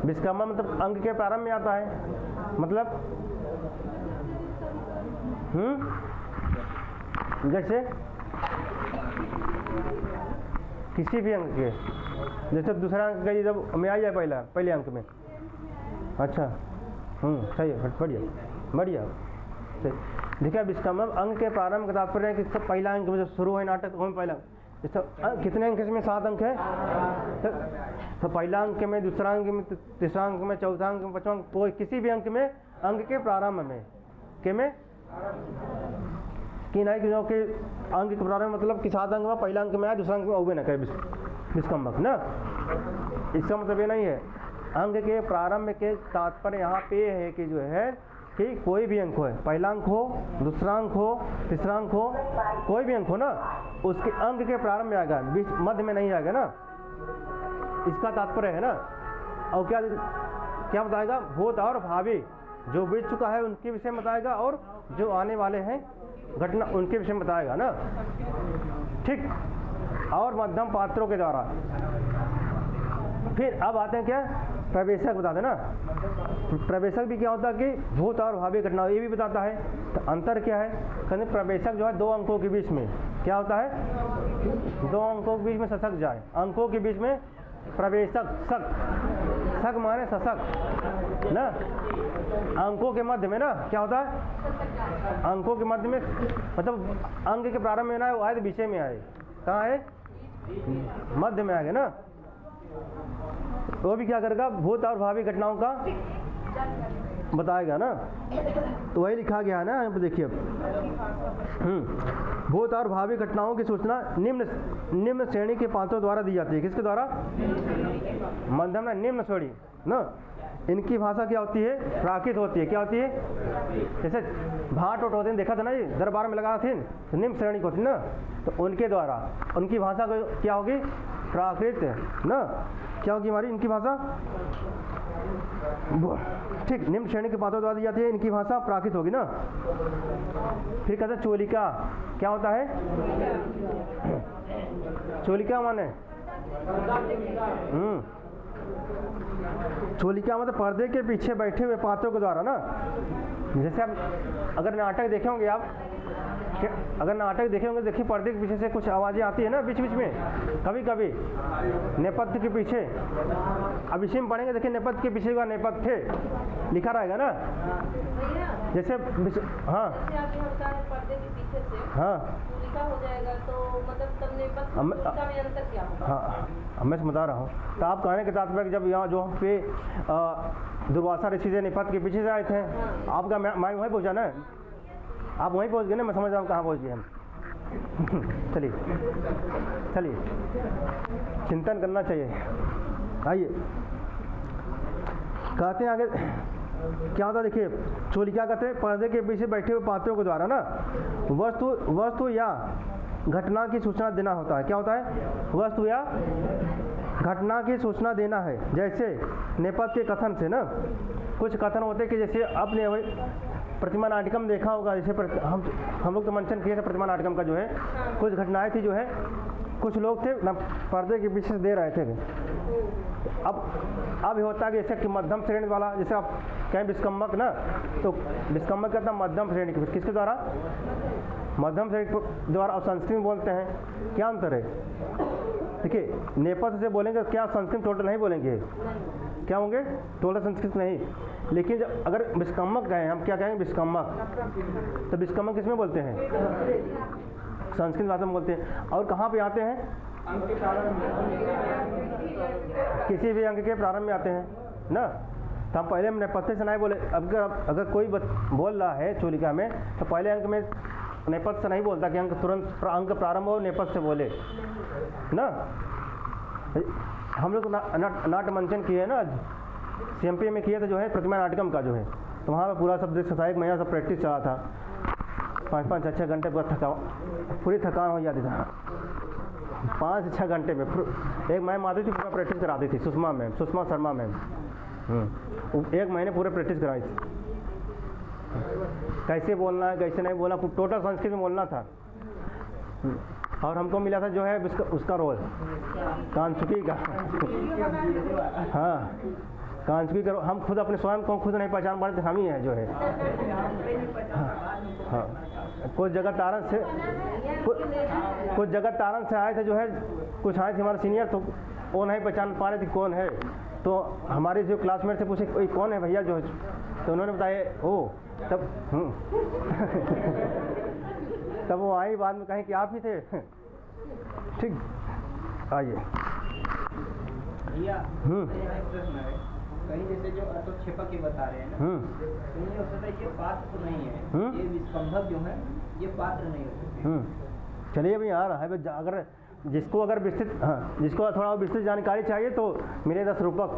S1: विस्कम्भक मतलब अंग के प्रारंभ में आता है, मतलब जैसे किसी भी अंक के, जैसे दूसरा अंक का जब में आ जाए पहले अंक में। अच्छा सही है, बढ़िया बढ़िया। देखिए विस्कम्भक अंक के प्रारंभ का तात्पर्य है कि सब पहला अंक में जो शुरू है नाटक वो पहला। कितने अंक इसमें? 7 अंक है। तो पहला अंक में, दूसरा अंक में, तीसरा अंक में, चौथा अंक में, पांचवा अंक, तो किसी भी अंक में अंक के प्रारंभ में के में कि नहीं कि अंक के प्रारंभ मतलब कि 7 अंक में पहला अंक में आया, दूसरा अंक में उबे ना करे विस्कम्भक ना। इसका मतलब ये नहीं है। अंक के प्रारंभ के तात्पर्य यहाँ पे है कि जो है कि कोई भी अंक हो, पहला अंक हो, दूसरा अंक हो, तीसरा अंक हो, कोई भी अंक हो ना, उसके अंक के प्रारंभ में आएगा, बीच मध्य में नहीं आएगा ना। इसका तात्पर्य है ना। और क्या बताएगा? भूत और भावी, जो बीत चुका है उनके विषय में बताएगा, और जो आने वाले हैं घटना उनके विषय में बताएगा ना। ठीक, और मध्यम पात्रों के द्वारा। फिर अब आते हैं क्या? प्रवेशक बताते ना। प्रवेशक भी क्या होता है कि भूत और भावी घटना, ये भी बताता है। तो अंतर क्या है? कहते प्रवेशक जो है 2 अंकों के बीच में क्या होता है? 2 अंकों के बीच में सशक जाए, अंकों के बीच में प्रवेशक। सक माने सशक ना, अंकों के मध्य में ना क्या होता है? अंकों के मध्य में मतलब अंक के प्रारंभ में ना वो आए तो विषय में आए, कहाँ है? मध्य में आ गए ना। वो भी क्या करेगा? भूत और भावी घटनाओं का बताएगा ना। तो वही लिखा गया है ना यहाँ पे, देखिए भूत और भावी घटनाओं की सूचना निम्न श्रेणी के पात्रों द्वारा दी जाती है। किसके द्वारा? मध्यम ना, निम्न श्रेणी ना। इनकी भाषा क्या होती है? प्राकृत होती है। क्या होती है? जैसे भाट होते हैं, देखा था ना ये दरबार में लगा थे, तो निम्न श्रेणी होती है ना, तो उनके द्वारा उनकी भाषा क्या होगी? प्राकृत ना। क्या होगी हमारी इनकी भाषा? ठीक, निम्न श्रेणी के पात्रों द्वारा दी जाती है, इनकी भाषा प्राकृत होगी ना। फिर कहते हैं चोलिका। क्या होता है? चोलिका माने चोलिका मतलब पर्दे के पीछे बैठे हुए पात्रों के द्वारा ना। जैसे आप अगर नाटक देखे होंगे, देखिए पर्दे के पीछे से कुछ आवाज़ें आती है ना बीच बीच में, कभी कभी नेपथ्य के पीछे। अब इसी में पढ़ेंगे, देखिए नेपथ्य के पीछे का नेपथ्य लिखा रहेगा ना। जैसे हाँ हाँ हो जाएगा, तो मतलब तब नेपथ्य में अंतर क्या होगा? हाँ मैं बता रहा हूँ। तो आप कहने के तात्पर्य जब यहाँ जो पे दुर्वासा ऋषि से नेपथ्य के पीछे से आए थे, आपका मैं वहीं पहुँचा ना, आप वहीं पहुँच गए ना। मैं समझ रहा हूँ कहाँ पहुँच गए हम। चलिए चिंतन करना चाहिए। आइए कहते हैं आगे क्या होता है? देखिए चोलिका कहते हैं पर्दे के पीछे बैठे हुए पात्रों के द्वारा ना वस्तु या घटना की सूचना देना होता है। क्या होता है? वस्तु या घटना की सूचना देना है। जैसे नेपथ्य के कथन से ना, कुछ कथन होते कि जैसे आपने प्रतिमा नाटकम देखा होगा, जैसे हम लोग तो मंचन किए थे प्रतिमा नाटकम का, जो है कुछ घटनाएं थी, जो है कुछ लोग थे ना पर्दे के पीछे दे रहे थे। अब होता है कि जैसे कि मध्यम श्रेणी वाला, जैसे आप कहें विस्कम्भक ना, तो विस्कम्भक कहता है मध्यम श्रेणी के। किसके द्वारा? मध्यम से द्वारा और संस्कृत में बोलते हैं, क्या अंतर है? देखिए, नेपथ्य से बोलेंगे क्या संस्कृत टोटल नहीं बोलेंगे, क्या होंगे टोटल संस्कृत नहीं। लेकिन जब अगर विस्कम्मक कहें, हम क्या कहेंगे विस्कम्मक, तो विस्कम्मक किस में बोलते हैं? संस्कृत भाषा में बोलते हैं। और कहाँ पे आते हैं? किसी भी अंक के प्रारंभ में आते हैं ना। तो हम पहले नेपथ्य से नहीं बोले। अगर कोई बोल रहा है चूलिका में, तो पहले अंक में नेपथ्य से नहीं बोलता कि अंक तुरंत अंक प्रारंभ हो नेपथ्य से बोले ना। हम लोग नाट्य मंचन किए ना, CMP में किए थे जो है प्रतिमा नाटकम का जो है, तो वहाँ पर पूरा सब सहायक महिला सब प्रैक्टिस चला था, 5-5, 6-6 घंटे पूरी थकान हो जाती था। 5 से 6 घंटे में एक मैम आती थी, पूरा प्रैक्टिस कराती थी, सुषमा शर्मा मैम। 1 महीने पूरे प्रैक्टिस कराई थी, कैसे बोलना है कैसे नहीं बोलना, टोटल संस्कृत में बोलना था। और हमको मिला था जो है उसका रोल कांचुकी का। हाँ, कांचुकी का हम खुद अपने स्वयं को खुद नहीं पहचान पा रहे थे, हम ही हैं जो है। हाँ, कुछ जगह तारण से आए थे जो है, कुछ आए थे हमारे सीनियर, तो वो नहीं पहचान पा रहे थे कौन है। तो हमारे जो क्लासमेट से पूछे कोई कौन है भैया जो है, तो उन्होंने बताया ओ, तब तब वो आई बाद में कहें कि आप ही थे। ठीक, आइए।
S2: कहीं जैसे जो अर्थोक्षेपक के बता रहे हैं ना, कहीं हो सकता है ये पात्र नहीं है, ये विस्कम्भक जो है ये पात्र नहीं हो सकते।
S1: चलिए अभी आ रहा है। अगर जिसको विस्तृत, हाँ, जिसको थोड़ा विस्तृत जानकारी चाहिए तो मेरे 10 रूपक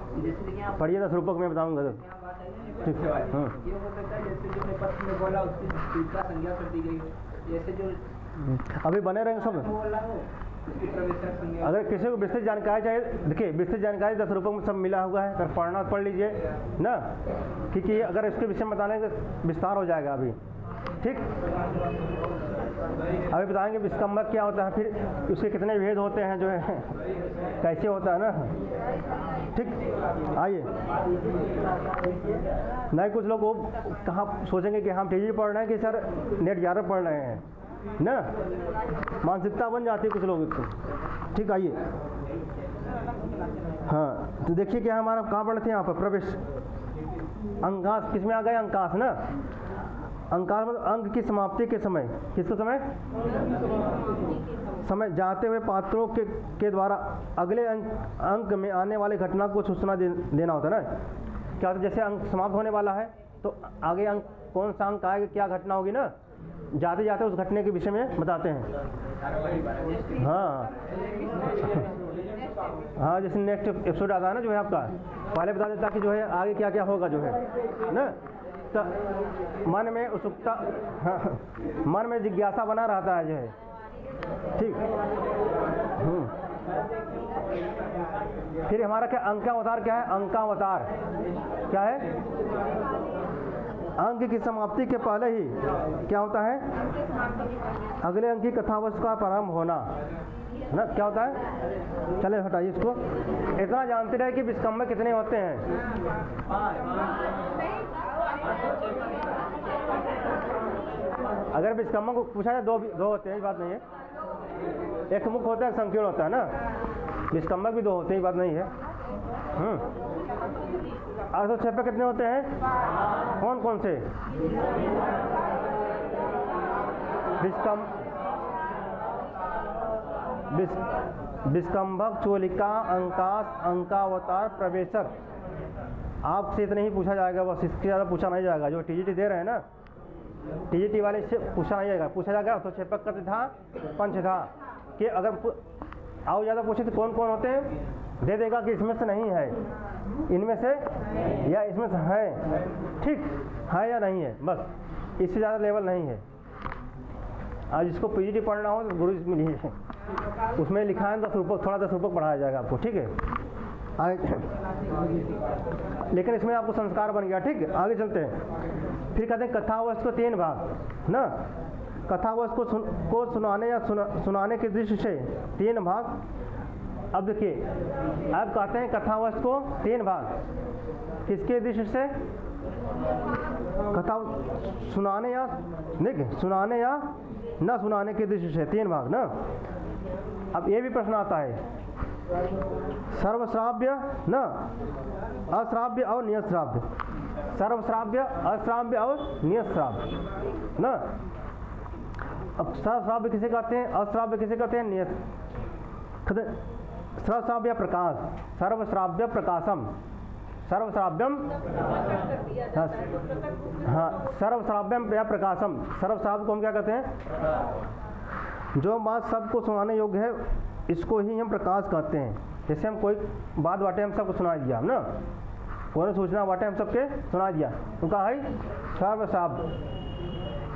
S1: पढ़िए, 10 रूपक मैं बताऊँगा।
S2: ये हो सकता है जैसे जो नेपथ्य में बोला उसकी दूसरा संज्ञा कर दी गई, जैसे जो
S1: अभी बने रहेंगे सब। अगर किसी को विस्तृत जानकारी चाहिए, देखिए विस्तृत जानकारी 10 रुपये में सब मिला हुआ है, अगर पढ़ना पढ़ लीजिए ना, क्योंकि अगर इसके विषय में बताने का विस्तार हो जाएगा अभी। ठीक, अभी बताएंगे विस्कम्भक क्या होता है, फिर उसके कितने भेद होते हैं जो है, कैसे होता है ना। ठीक, आइए। नहीं, कुछ लोग वो कहाँ सोचेंगे कि हम TG पढ़ रहे हैं कि सर नेट 11 पढ़ रहे हैं ना, मानसिकता बन जाती है कुछ लोगों की। ठीक, आइए। हाँ, तो देखिए क्या हमारा कहाँ पढ़े थे यहाँ पर प्रवेश अंकास, किस में आ गए अंकास ना। अंकास मतलब अंक की समाप्ति के समय, किसका समय जाते हुए पात्रों के द्वारा अगले अंक में आने वाले घटना को सूचना देना होता है ना। क्या होता है, जैसे अंक समाप्त होने वाला है तो आगे अंक कौन सा अंक आएगा, क्या घटना होगी ना, जाते जाते उस घटने के विषय में बताते हैं। हाँ हाँ, जैसे नेक्स्ट एपिसोड आता है ना जो है आपका, पहले बता देता कि जो है आगे क्या क्या होगा जो है ना। तो मन में उत्सुकता, हाँ, मन में जिज्ञासा बना रहता है जो है। ठीक, फिर हमारा क्या अंकावतार, क्या है अंकावतार, क्या है अंक की समाप्ति के पहले ही क्या होता है, अगले अंक की कथावस्तु का प्रारंभ होना ना, क्या होता है। चले हटाइए इसको, इतना जानते रहे कि विस्कम्भक कितने होते हैं। अगर विस्कम्भक को पूछा जाए दो होते हैं, बात नहीं है। एक मुख्य होता है, एक संकीर्ण होता है ना। विस्कम्भक भी 2 होते हैं, बात नहीं है। अर्थोक्षेपक कितने होते हैं, कौन कौन से? विस्कम्भक, चूलिका, अंकास, अंकावतार, प्रवेशक। आपसे इतना ही पूछा जाएगा, बस इसके ज़्यादा पूछा नहीं जाएगा। जो TGT दे रहे हैं ना, TGT वाले से पूछा नहीं जाएगा। पूछा जाएगा अर्थोक्षेपक का था, पंच था, कि अगर आओ ज़्यादा पूछे तो कौन कौन होते हैं, दे देगा कि इसमें से नहीं है, इनमें से या इसमें से है। ठीक है या नहीं है, बस इससे ज़्यादा लेवल नहीं है। आज जिसको PGT पढ़ना हो तो गुरु मिलिए, उसमें लिखा है 10 रुपये, थोड़ा 10 रुपये बढ़ाया जाएगा आपको। ठीक है, आगे। लेकिन इसमें आपको संस्कार बन गया। ठीक है, आगे चलते हैं। फिर कहते हैं कथावस्तु को 3 भाग ना। कथावस्तु को सुनाने या सुनाने के दृष्टि से 3 भाग। अब देखिए, अब कहते हैं कथावस्तु को 3 भाग, किसके दृष्टि से? कथा सुनाने या न सुनाने की दृष्टि से, 3 भाग ना। अब ये भी प्रश्न आता है, सर्वश्राव्य न अश्राव्य और नियश्राव्य, सर्वश्राव्य, अश्राव्य और नियश्राव्य ना। अब सर्वश्राव्य किसे कहते हैं, अश्राव्य किसे कहते हैं, सर्वश्राव्य प्रकाश, सर्वश्राव्य प्रकाशम, सर्वश्राव्यम, हाँ सर्वश्राव्यम या प्रकाशम। सर्वश्राव्य को हम क्या कहते हैं, जो बात सबको सुनाने योग्य है इसको ही हम प्रकाश कहते हैं। जैसे हम कोई बात बाटे हम सबको सुना दिया हम ना, कोई सूचना बाटे हम सबके सुना दिया, उनका है सर्वश्राव्य।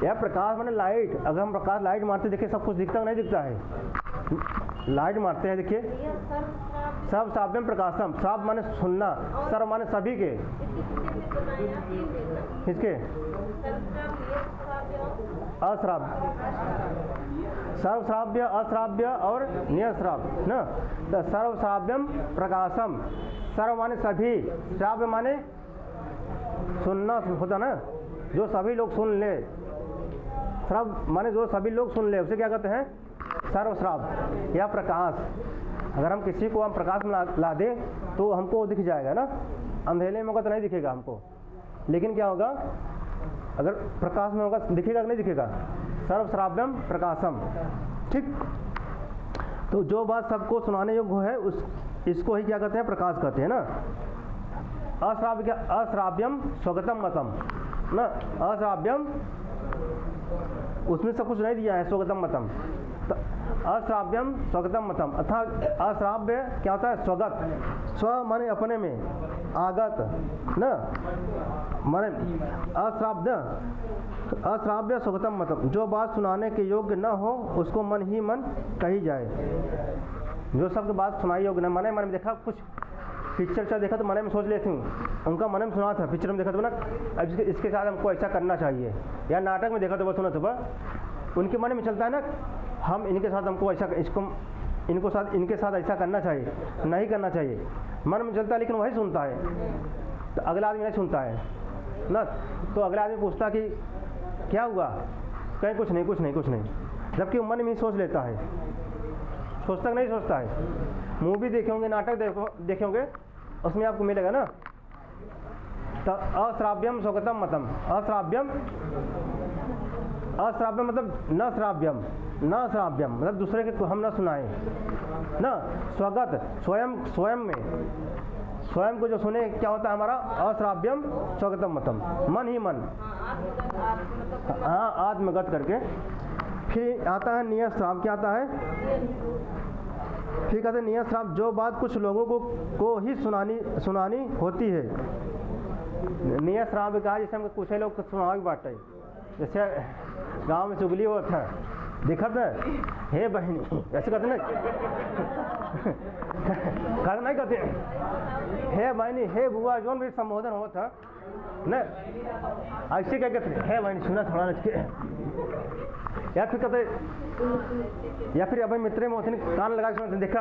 S1: यह प्रकाश माने लाइट, अगर हम प्रकाश लाइट मारते देखिए सब कुछ दिखता नहीं दिखता है, लाइट मारते हैं देखिए, सब श्राव्यम प्रकाशम, श्राव माने सुनना, सर्व माने सभी के, किसके, अश्राव्य, सर्वश्राव्य, अश्राव्य और नियश्राव्य ना। तो सर्वश्राव्यम प्रकाशम, सर्व माने सभी, श्राव्य माने सुनना होता ना, जो सभी लोग सुन ले, श्राव माने जो सभी लोग सुन ले, उसे क्या कहते हैं, सर्वश्राव्य या प्रकाश। अगर हम किसी को हम प्रकाश में ला दें तो हमको दिख जाएगा ना, अंधेरे में होगा तो नहीं दिखेगा हमको, लेकिन क्या होगा अगर प्रकाश में होगा दिखेगा कि नहीं दिखेगा, सर्वश्राव्यम प्रकाशम। ठीक, तो जो बात सबको सुनाने योग्य है उस इसको ही क्या कहते हैं, प्रकाश कहते हैं ना। अश्राव्य, अश्राव्यम स्वगतम मतम ना, अश्राव्यम उसमें सब कुछ नहीं दिया है, स्वगतम मतम, तो अश्राव्यम स्वगतम मतम, अर्थात अश्राव्य क्या होता है, स्वगत, स्व माने अपने में, आगत न माने अश्राव्य, अश्राव्य स्वगतम मतम, जो बात सुनाने के योग्य न हो उसको मन ही मन कही जाए। जो शब्द बात सुनाई योग्य न, मन में देखा कुछ पिक्चर देखा तो मन में सोच लेती हूँ, उनका मन में सुना था, पिक्चर में देखा तो ना अब इसके साथ हमको ऐसा करना चाहिए, या नाटक में देखा तो वह सुना तो उनके मन में चलता है ना, हम इनके साथ हमको ऐसा, इसको इनके साथ ऐसा करना चाहिए, नहीं करना चाहिए, मन में चलता है, लेकिन वही सुनता है, तो अगला आदमी नहीं सुनता है ना। तो अगला आदमी पूछता कि क्या हुआ, कहीं कुछ नहीं कुछ नहीं कुछ नहीं, जबकि वो मन में ही सोच लेता है, सोचता नहीं सोचता है। मूवी देखेंगे, नाटक देखेंगे, उसमें आपको मिलेगा ना, तो अश्राव्यम स्वगतम मतम, अश्राव्यम, अश्राव्यम मतलब न श्राव्यम, न श्राव्यम मतलब दूसरे के हम न सुनाएं ना, स्वगत स्वयं, स्वयं में, स्वयं को जो सुने क्या होता है हमारा, अश्राव्यम स्वगतम मतम, मन ही मन, हाँ आत्मगत करके। फिर आता है नियश्राव, क्या आता है, फिर कहते हैं नियश्राव, जो बात कुछ लोगों को ही सुनानी होती है। नियश्राव कहा जैसे हम कुछ लोग सुनावा भी बाटे, जैसे गांव में चुगली होता है, दिखत है, हे बहनी, ऐसे कहते ना, कहते नहीं कहते, हे बहनी, हे बुआ, जो भी संबोधन होता न, ऐसे क्या कहते, हे बहनी सुना थोड़ा नचके, या फिर कहते, या फिर अब मित्र में होते कान लगा के सुनते, देखा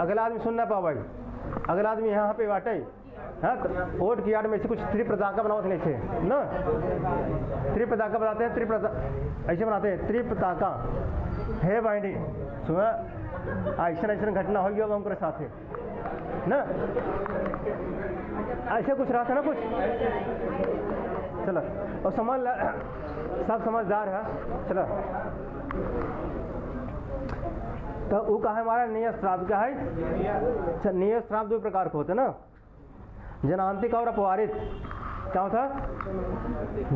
S1: अगला आदमी सुन ना पा भाई, अगला आदमी यहाँ पे बाटे, हाँ तो ओट की याद में ऐसे कुछ त्रिपताका बनाओ थे ऐसे ना, त्रिपताका बनाते हैं, ऐसे बनाते हैं त्रिपताका, हे भाई सुना ऐसा ऐसा घटना हो गया हमको साथ ना, ऐसे कुछ रहा था ना कुछ, चलो और समझ सब समझदार है, चलो। तो वो कहा है हमारा नियश्राव, क्या है, नियश्राव 2 प्रकार के होते ना, जनांतिक और अपवारित। क्या होता है,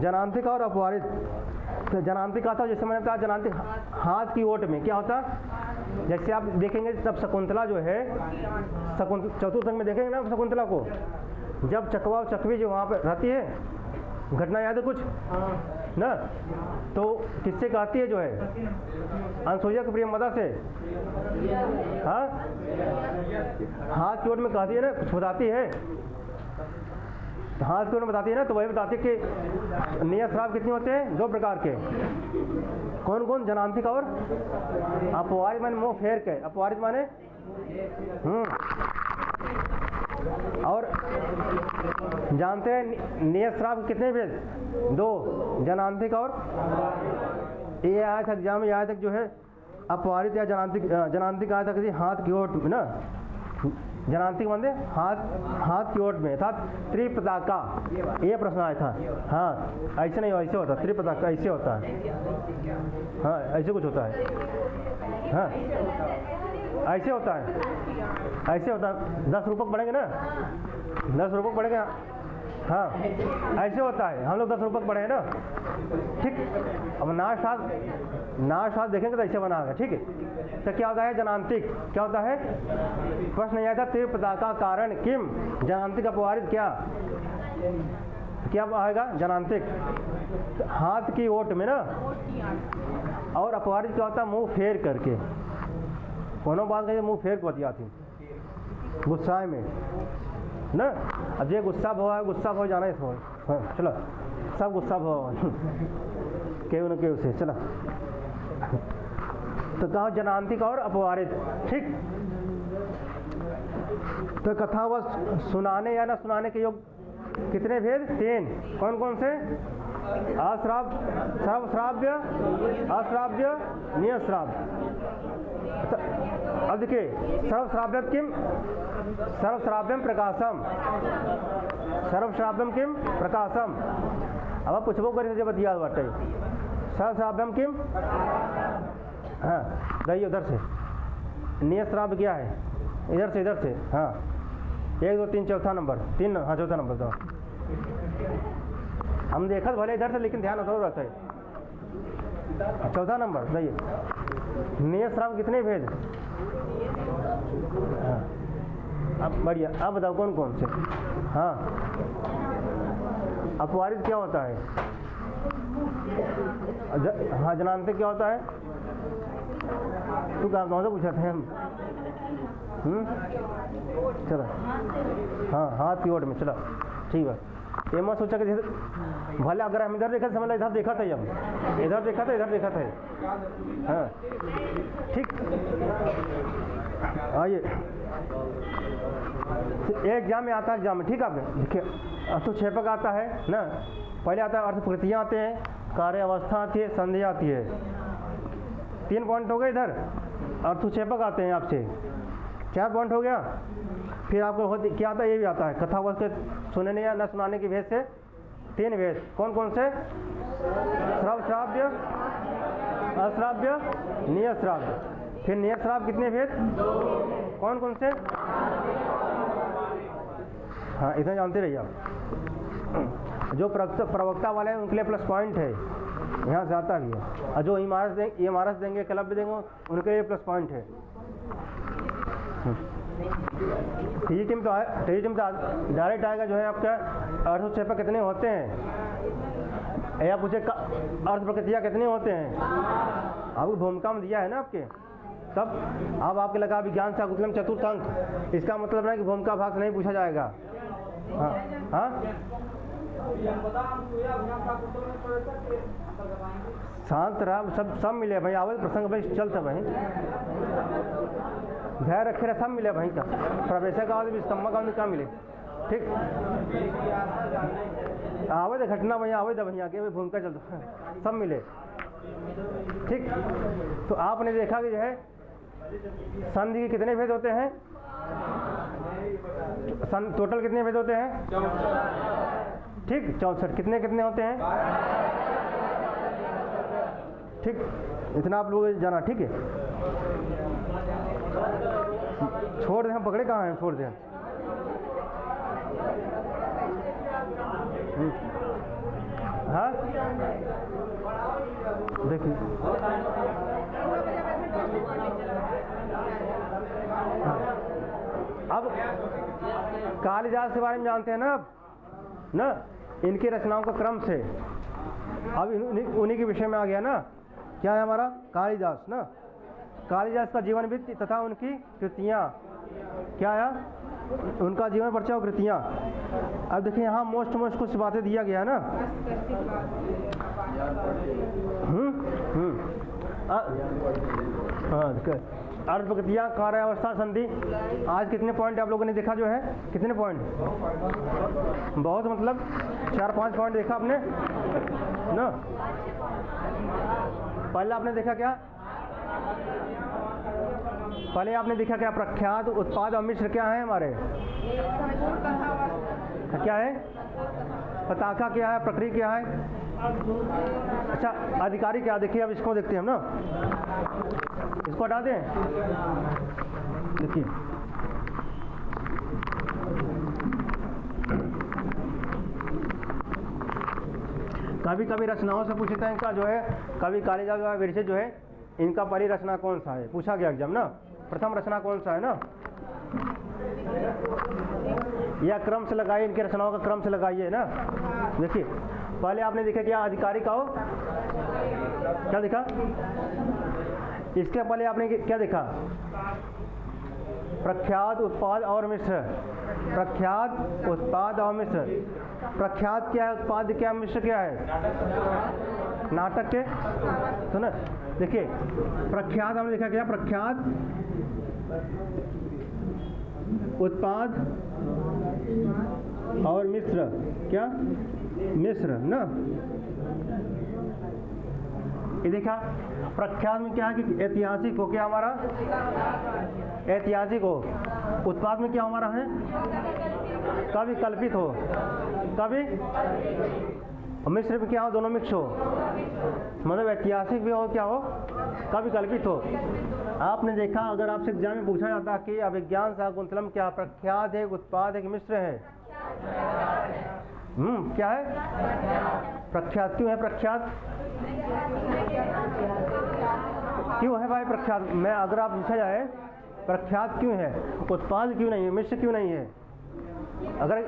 S1: जनांतिक और अपवारित। तो जनांतिक आता है, जैसे मैंने बताया जनांतिक हाथ की ओट में क्या होता, जैसे आप देखेंगे तब शकुंतला जो है, चतुर्थ अंग में देखेंगे ना शकुंतला को, जब चकवा और चकवी जो वहाँ पर रहती है, घटना याद है कुछ ना, तो किससे कहती है जो है, अनसुईया की प्रियमदा से, हाँ हाथ की ओर में कहती है ना, कुछ बताती है, हाथ की ओर में बताती है ना, तो वही बताती है कि नियश्राव कितने होते हैं, 2 प्रकार के, कौन कौन, जनांतिक और अपवारित, माने मुँह फेर के, अपवारित माने और जानते हैं नियश्राव कितने भेद, 2, जनांतिक और ये आया था एग्जाम में, आया था जो है अपवारित या जनांतिक आया था किसी हाथ की ओट में ना, जनांतिक बंदे हाथ की ओट में, अर्थात त्रिपताका, ये प्रश्न आया था। हाँ ऐसे नहीं, ऐसे होता त्रिपताका, ऐसे होता है। हाँ ऐसे कुछ होता है। हाँ ऐसे होता है, ऐसे होता है। 10 रूपक पढ़ेंगे ना, 10 रूपक पढ़ेंगे। हाँ ऐसे होता है, हम लोग 10 रूपक पढ़े हैं ना, ठीक। अब नाश देखेंगे तो ऐसे बना है, ठीक है। तो क्या होता है जनांतिक, क्या होता है, प्रश्न नहीं आया था त्रिपताका कारण किम, जनांतिक अपवारित क्या आएगा जनांतिक, हाथ की ओट में ना, और अपवारित क्या होता है मुंह फेर करके, कोनो बात कहिए मुंह फेर को बतिया थी गुस्सा में ना। अब ये गुस्सा भाव जाना है इसमें। हाँ चलो सब गुस्सा भाव केहू न केहू से, चलो। तो कहा जनांतिक और अपवारित, ठीक। तो कथावश सुनाने या न सुनाने के योग कितने भेद, 3। कौन कौन से, सर्वश्राव्य, अश्राव्य, नियश्राव्य। अब देखिए सर्वश्राव्यम किम, सर्वश्राव्यम प्रकाशम, सर्वश्राव्यम किम प्रकाशम। अब आप पूछबो करी से बतिया बाटे, सर्वश्राव्यम किम, हाँ गई उधर से। नियश्राव्य क्या है, इधर से हाँ 1 2 3 चौथा नंबर, 3 हाँ चौथा नंबर तो हम देखा भले इधर से, लेकिन ध्यान उधर रहता है। चौथा नंबर सही है। नियश्राव्य कितने भेद, हाँ अब बढ़िया। अब बताओ कौन कौन से। हाँ अपवारित क्या होता है, हाँ जनांतिक क्या होता है, तू कहाँ से पूछा थे हम, चलो हाँ हाथ की ओट में, चलो ठीक है। ये मत सोचा कि भले अगर हम इधर देखा समझ लो इधर देखा था, हम इधर देखा था। हाँ ठीक। आइए एग्जाम में आता है, एग्जाम में ठीक है। आपने देखिए अर्थक्षेपक आता है ना, पहले आता है अर्थप्रकृतियाँ आते हैं, कार्य अवस्था आती है, संधि आती है। 3 पॉइंट हो गए इधर। अर्थक्षेपक आते हैं आपसे, 4 पॉइंट हो गया। फिर आपको क्या आता है, ये भी आता है कथावश के सुनने या न सुनाने की भेद से 3 भेद। कौन कौन से, श्रव्य, अश्राव्य, नियश्राव्य। फिर नियश्राव्य कितने भेद, कौन कौन से, हाँ इतना जानते रहिए आप। जो प्रवक्ता वाले हैं उनके लिए प्लस पॉइंट है, यहाँ से आता भी है। और जो इमारत देंगे, क्लब देंगे, उनके लिए प्लस पॉइंट है। टी टीम तो डायरेक्ट आएगा जो है आपका अर्थक्षेपक कितने होते हैं, या पूछे अर्थ प्रकृतियाँ कितने होते हैं, आपको भूमिका में दिया है ना आपके। तब अब आपके लगा विज्ञान शाकुंतलम चतुर्थ अंक, इसका मतलब है कि भूमिका भाग से नहीं पूछा जाएगा। हाँ हाँ शांत रहा, सब मिले भाई, आवाज प्रसंग भाई चलता भाई, धैर्य रखे रहा, सब मिले भाई का प्रवेशक आवाज भी स्तंभ का क्या मिले, ठीक। आवाज घटना भाई, आवाज भैया के भूमिका चलता, सब मिले, ठीक। तो आपने देखा कि जो है संधि के कितने भेद होते हैं, टोटल कितने भेद होते हैं, ठीक 64। कितने कितने होते हैं, ठीक। इतना आप लोग जाना, ठीक है। छोड़ दें, हम पकड़े कहाँ हैं, छोड़ दें। हाँ देखिए अब कालिदास के बारे में जानते हैं ना, अब ना इनकी रचनाओं का क्रम से, अब उन्हीं के विषय में आ गया ना। क्या है हमारा कालिदास ना, कालिदास का जीवन वृत्ति तथा उनकी कृतियाँ, क्या है उनका जीवन परिचय और कृतियाँ। अब देखिए यहाँ मोस्ट कुछ बातें दिया गया है ना। हाँ अर्धप्रकृतियाँ, कार्यावस्था, संधि। आज कितने पॉइंट आप लोगों ने देखा जो है, कितने पॉइंट? बहुत, मतलब 4-5 पॉइंट देखा आपने ना। पहले आपने देखा क्या? पहले आपने देखा क्या? प्रख्यात, उत्पाद और मिश्र क्या है हमारे? क्या है? पताका क्या है? प्रक्रिया क्या है? अच्छा, अधिकारी क्या? देखिए अब इसको देखते हैं हम ना, इसको हटा दें। देखिए कभी कभी रचनाओं से पूछते हैं इनका जो है, कभी कालिदास का विरचित जो है, इनका पहली रचना कौन सा है, पूछा गया एग्जाम ना। प्रथम रचना कौन सा है ना, या क्रम से लगाइए, इनकी रचनाओं का क्रम से लगाइए ना। देखिए पहले आपने देखा क्या? अधिकारी का हो, क्या देखा? इसके पहले आपने क्या देखा? प्रख्यात, उत्पाद और मिश्र। प्रख्यात, उत्पाद और मिश्र। प्रख्यात क्या है? उत्पाद क्या? मिश्र क्या है? नाटक के, तो ना। देखिए प्रख्यात हमने देखा क्या? प्रख्यात, उत्पाद और मिश्र। क्या? मिश्र ना। ये देखा प्रख्यात में क्या है कि ऐतिहासिक हो, क्या हमारा? ऐतिहासिक हो। उत्पाद में क्या हमारा है? कभी कल्पित हो, कभी। मिश्र में क्या हो? दोनों मिक्स हो, मतलब ऐतिहासिक भी हो, क्या हो? कभी कल्पित हो। आपने देखा, अगर आपसे एग्जाम में पूछा जाता कि अभिज्ञान शाकुंतलम क्या प्रख्यात है, उत्पाद है कि मिश्र है? क्या है? प्रख्यात। क्यों है प्रख्यात? क्यों है भाई प्रख्यात? मैं अगर आप पूछा जाए प्रख्यात क्यों है, उत्पाद क्यों नहीं है, मिश्र क्यों नहीं है? अगर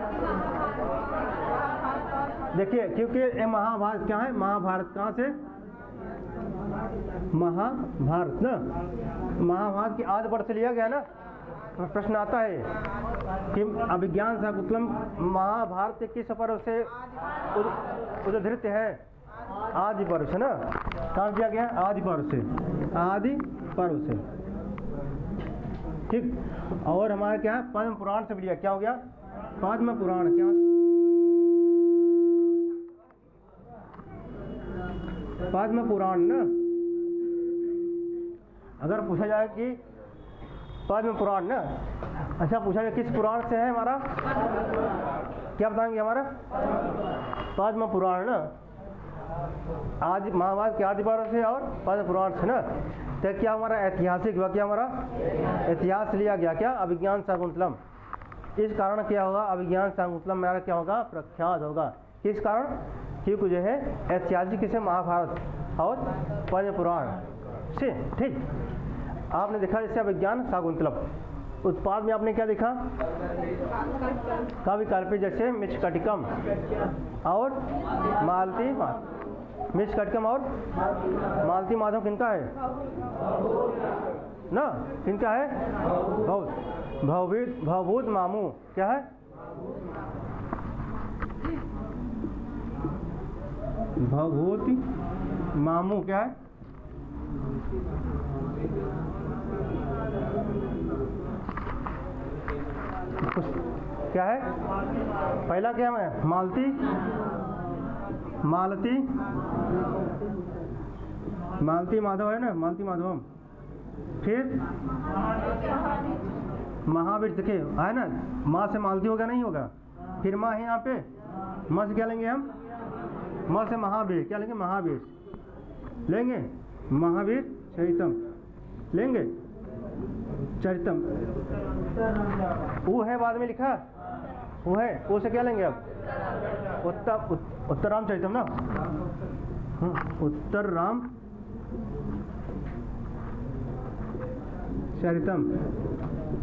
S1: देखिए, क्योंकि ये महाभारत क्या है? महाभारत कहाँ से? महाभारत ना। महाभारत की आदि वर्ष से लिया गया ना। प्रश्न आता है कि अभिज्ञान शाकुंतलम महाभारत के किस पर्व से उद्धृत है? आदि पर्व से ना। कहाँ दिया गया? आदि पर्व से, आदि पर्व से। ठीक। और हमारा क्या है? पद्म पुराण से भी लिया। क्या हो गया? पद्म पुराण। क्या? पद्म पुराण ना। अगर पूछा जाए कि पद्म पुराण ना, अच्छा पूछा जाए किस पुराण से है हमारा, क्या बताएंगे? हमारा पद्म पुराण ना। आदि महाभारत के आदि पर्व से और पद्म पुराण से ना। तो क्या हमारा? ऐतिहासिक हुआ। क्या हमारा? इतिहास लिया गया। क्या? अभिज्ञान शाकुंतलम। इस कारण क्या होगा? अभिज्ञान शाकुंतलम मेरा क्या होगा? प्रख्यात होगा। किस कारण? क्योंकि जो है ऐतिहासिक से महाभारत और पद्म पुराण से। ठीक। आपने देखा जैसे अभिज्ञान शाकुंतलम। उत्पाद में आपने क्या देखा? कवि कल्पित, जैसे मृच्छकटिकम और मालती माधव। मृच्छकटिकम और मालती माधव किनका है ना? किनका है? भवभूत मामू। क्या है? भवभूति मामू। क्या है? क्या है? पहला क्या है? मालती, मालती, मालती माधव है ना। मालती माधवम। फिर महावीर। देखिए है ना, माँ से मालती होगा, नहीं होगा। फिर माँ है यहाँ पे, माँ से क्या लेंगे हम? माँ से महावीर। क्या लेंगे? महावीर लेंगे। महावीर चरितम लेंगे। चरितम वो है, बाद में लिखा वो है, वो से क्या लेंगे अब? उत्तर राम चरितम ना। उत्तर राम चरितम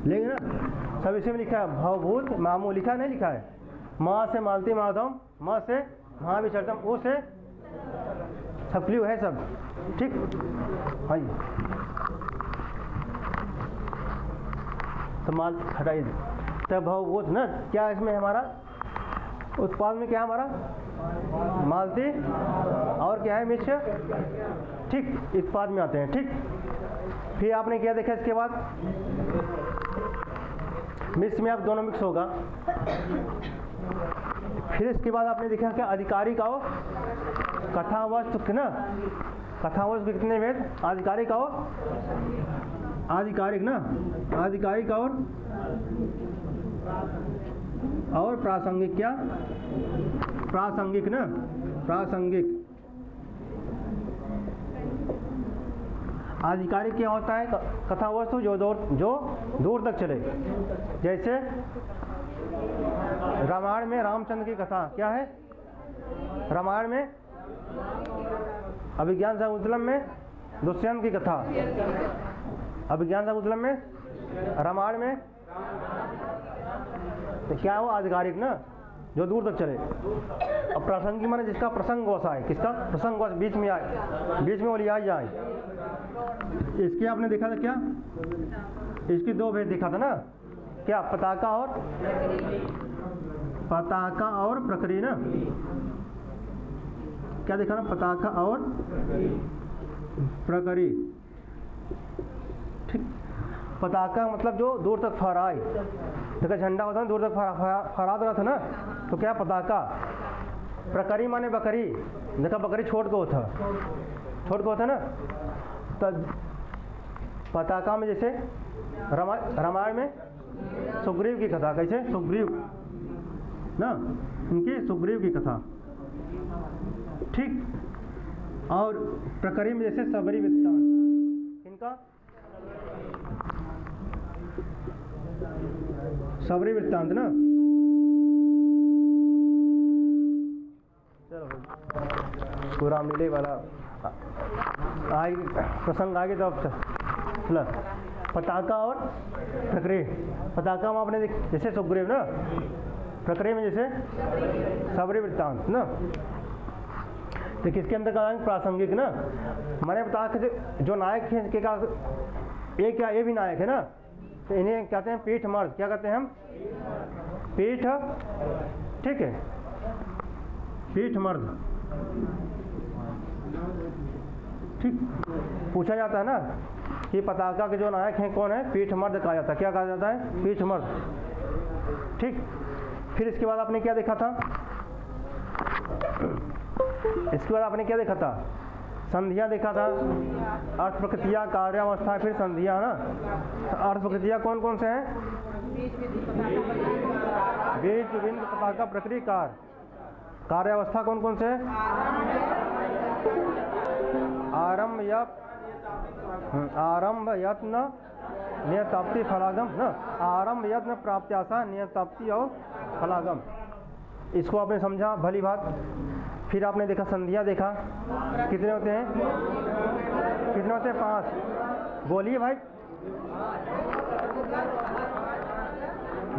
S1: लेंगे ना। सब इसी में लिखा है। भवभूत मामू लिखा, नहीं लिखा है? माँ से मालती माधव, माँ से महावीर चरितम, वो से सब क्लियर है सब। ठीक। आइए तो माल हटाइए। तब भवभूत ना। क्या इसमें हमारा? उत्पाद में क्या है हमारा? मालती और क्या है? मिश्र। ठीक। उत्पाद में आते हैं। ठीक। फिर आपने क्या देखा इसके बाद, मिक्स में आप दोनों मिक्स होगा। फिर इसके बाद आपने देखा क्या, आधिकारिक और कथावस्तु ना, कथावस्तु के कितने भेद, आधिकारिक और आधिकारिक ना, आधिकारिक और प्रासंगिक, क्या प्रासंगिक ना, प्रासंगिक। आधिकारिक क्या होता है, कथावस्तु जो दूर तक चले। जैसे रामायण में रामचंद्र की कथा क्या है, रामायण में अभिज्ञान शाकुंतलम में दुष्यंत की कथा, अभिज्ञान शाकुंतलम में, रामायण में तो क्या हो, आधिकारिक ना, जो दूर तक चले। अब प्रासंगिक माने जिसका प्रसंग वसा है, किसका प्रसंग वसा, बीच में आए, बीच में वो लिया जाए। इसके आपने देखा था क्या, इसकी दो भेद देखा था ना, क्या पताका और प्रकरी ना, क्या देखा ना, पताका और प्रकरी। ठीक, पताका मतलब जो दूर तक फहराए, देखा झंडा होता है दूर तक फहरा रहा था ना, तो क्या पताका। प्रकरी माने बकरी, देखा बकरी छोड़ को होता ना, तो पताका में जैसे रामायण में सुग्रीव की कथा, कैसे सुग्रीव ना, इनकी सुग्रीव की कथा। ठीक, और प्रकरी में जैसे सबरी वृत्तांत, इनका सबरी वृत्तांत ना। चलो पूरा मिले वाला आगे प्रसंग आगे, तो चलो पताका और प्रकरी। पताका में आपने जैसे सुग्रीव ना, प्रकरी में जैसे सबरी वृत्तांत ना। तो किसके अंदर का प्रासंगिक ना, मैंने बताया कि जो नायक हैं के का ये क्या, ये भी नायक है ना, तो इन्हें कहते हैं पीठ मर्द, क्या कहते हैं हम, पीठ, ठीक है, पीठ मर्द। ठीक, पूछा जाता है ना कि पताका के जो नायक हैं कौन है, पीठ मर्द कहा जाता है, क्या कहा जाता है, पीठ मर्द। ठीक, फिर इसके बाद आपने क्या देखा था, इसके बाद आपने क्या देखा था, संधियाँ देखा था, अर्थ प्रकृतियाँ, कार्यावस्था, फिर संधियाँ ना। तो अर्थ प्रकृतियाँ कौन कौन से हैं, बीज बिंद पताका प्रकृति कार। कार्यावस्था कौन कौन से हैं, आरंभ यत्न नियताप्ति फलागम ना, आरंभ यत्न प्राप्त्याशा नियताप्ति और फलागम। इसको आपने समझा भली बात। फिर आपने देखा संधियाँ देखा, कितने होते हैं, कितने होते हैं, 5। बोलिए भाई,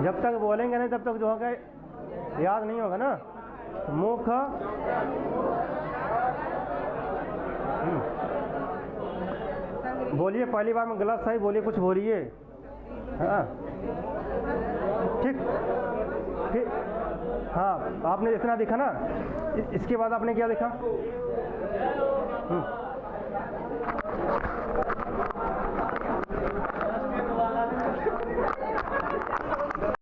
S1: जब तक बोलेंगे नहीं तब तक जो होगा याद नहीं होगा ना। मुख, बोलिए, पहली बार में गलत सही बोलिए, कुछ बोलिए। हाँ ठीक, फिर हाँ आपने इतना देखा ना, इसके बाद आपने क्या देखा,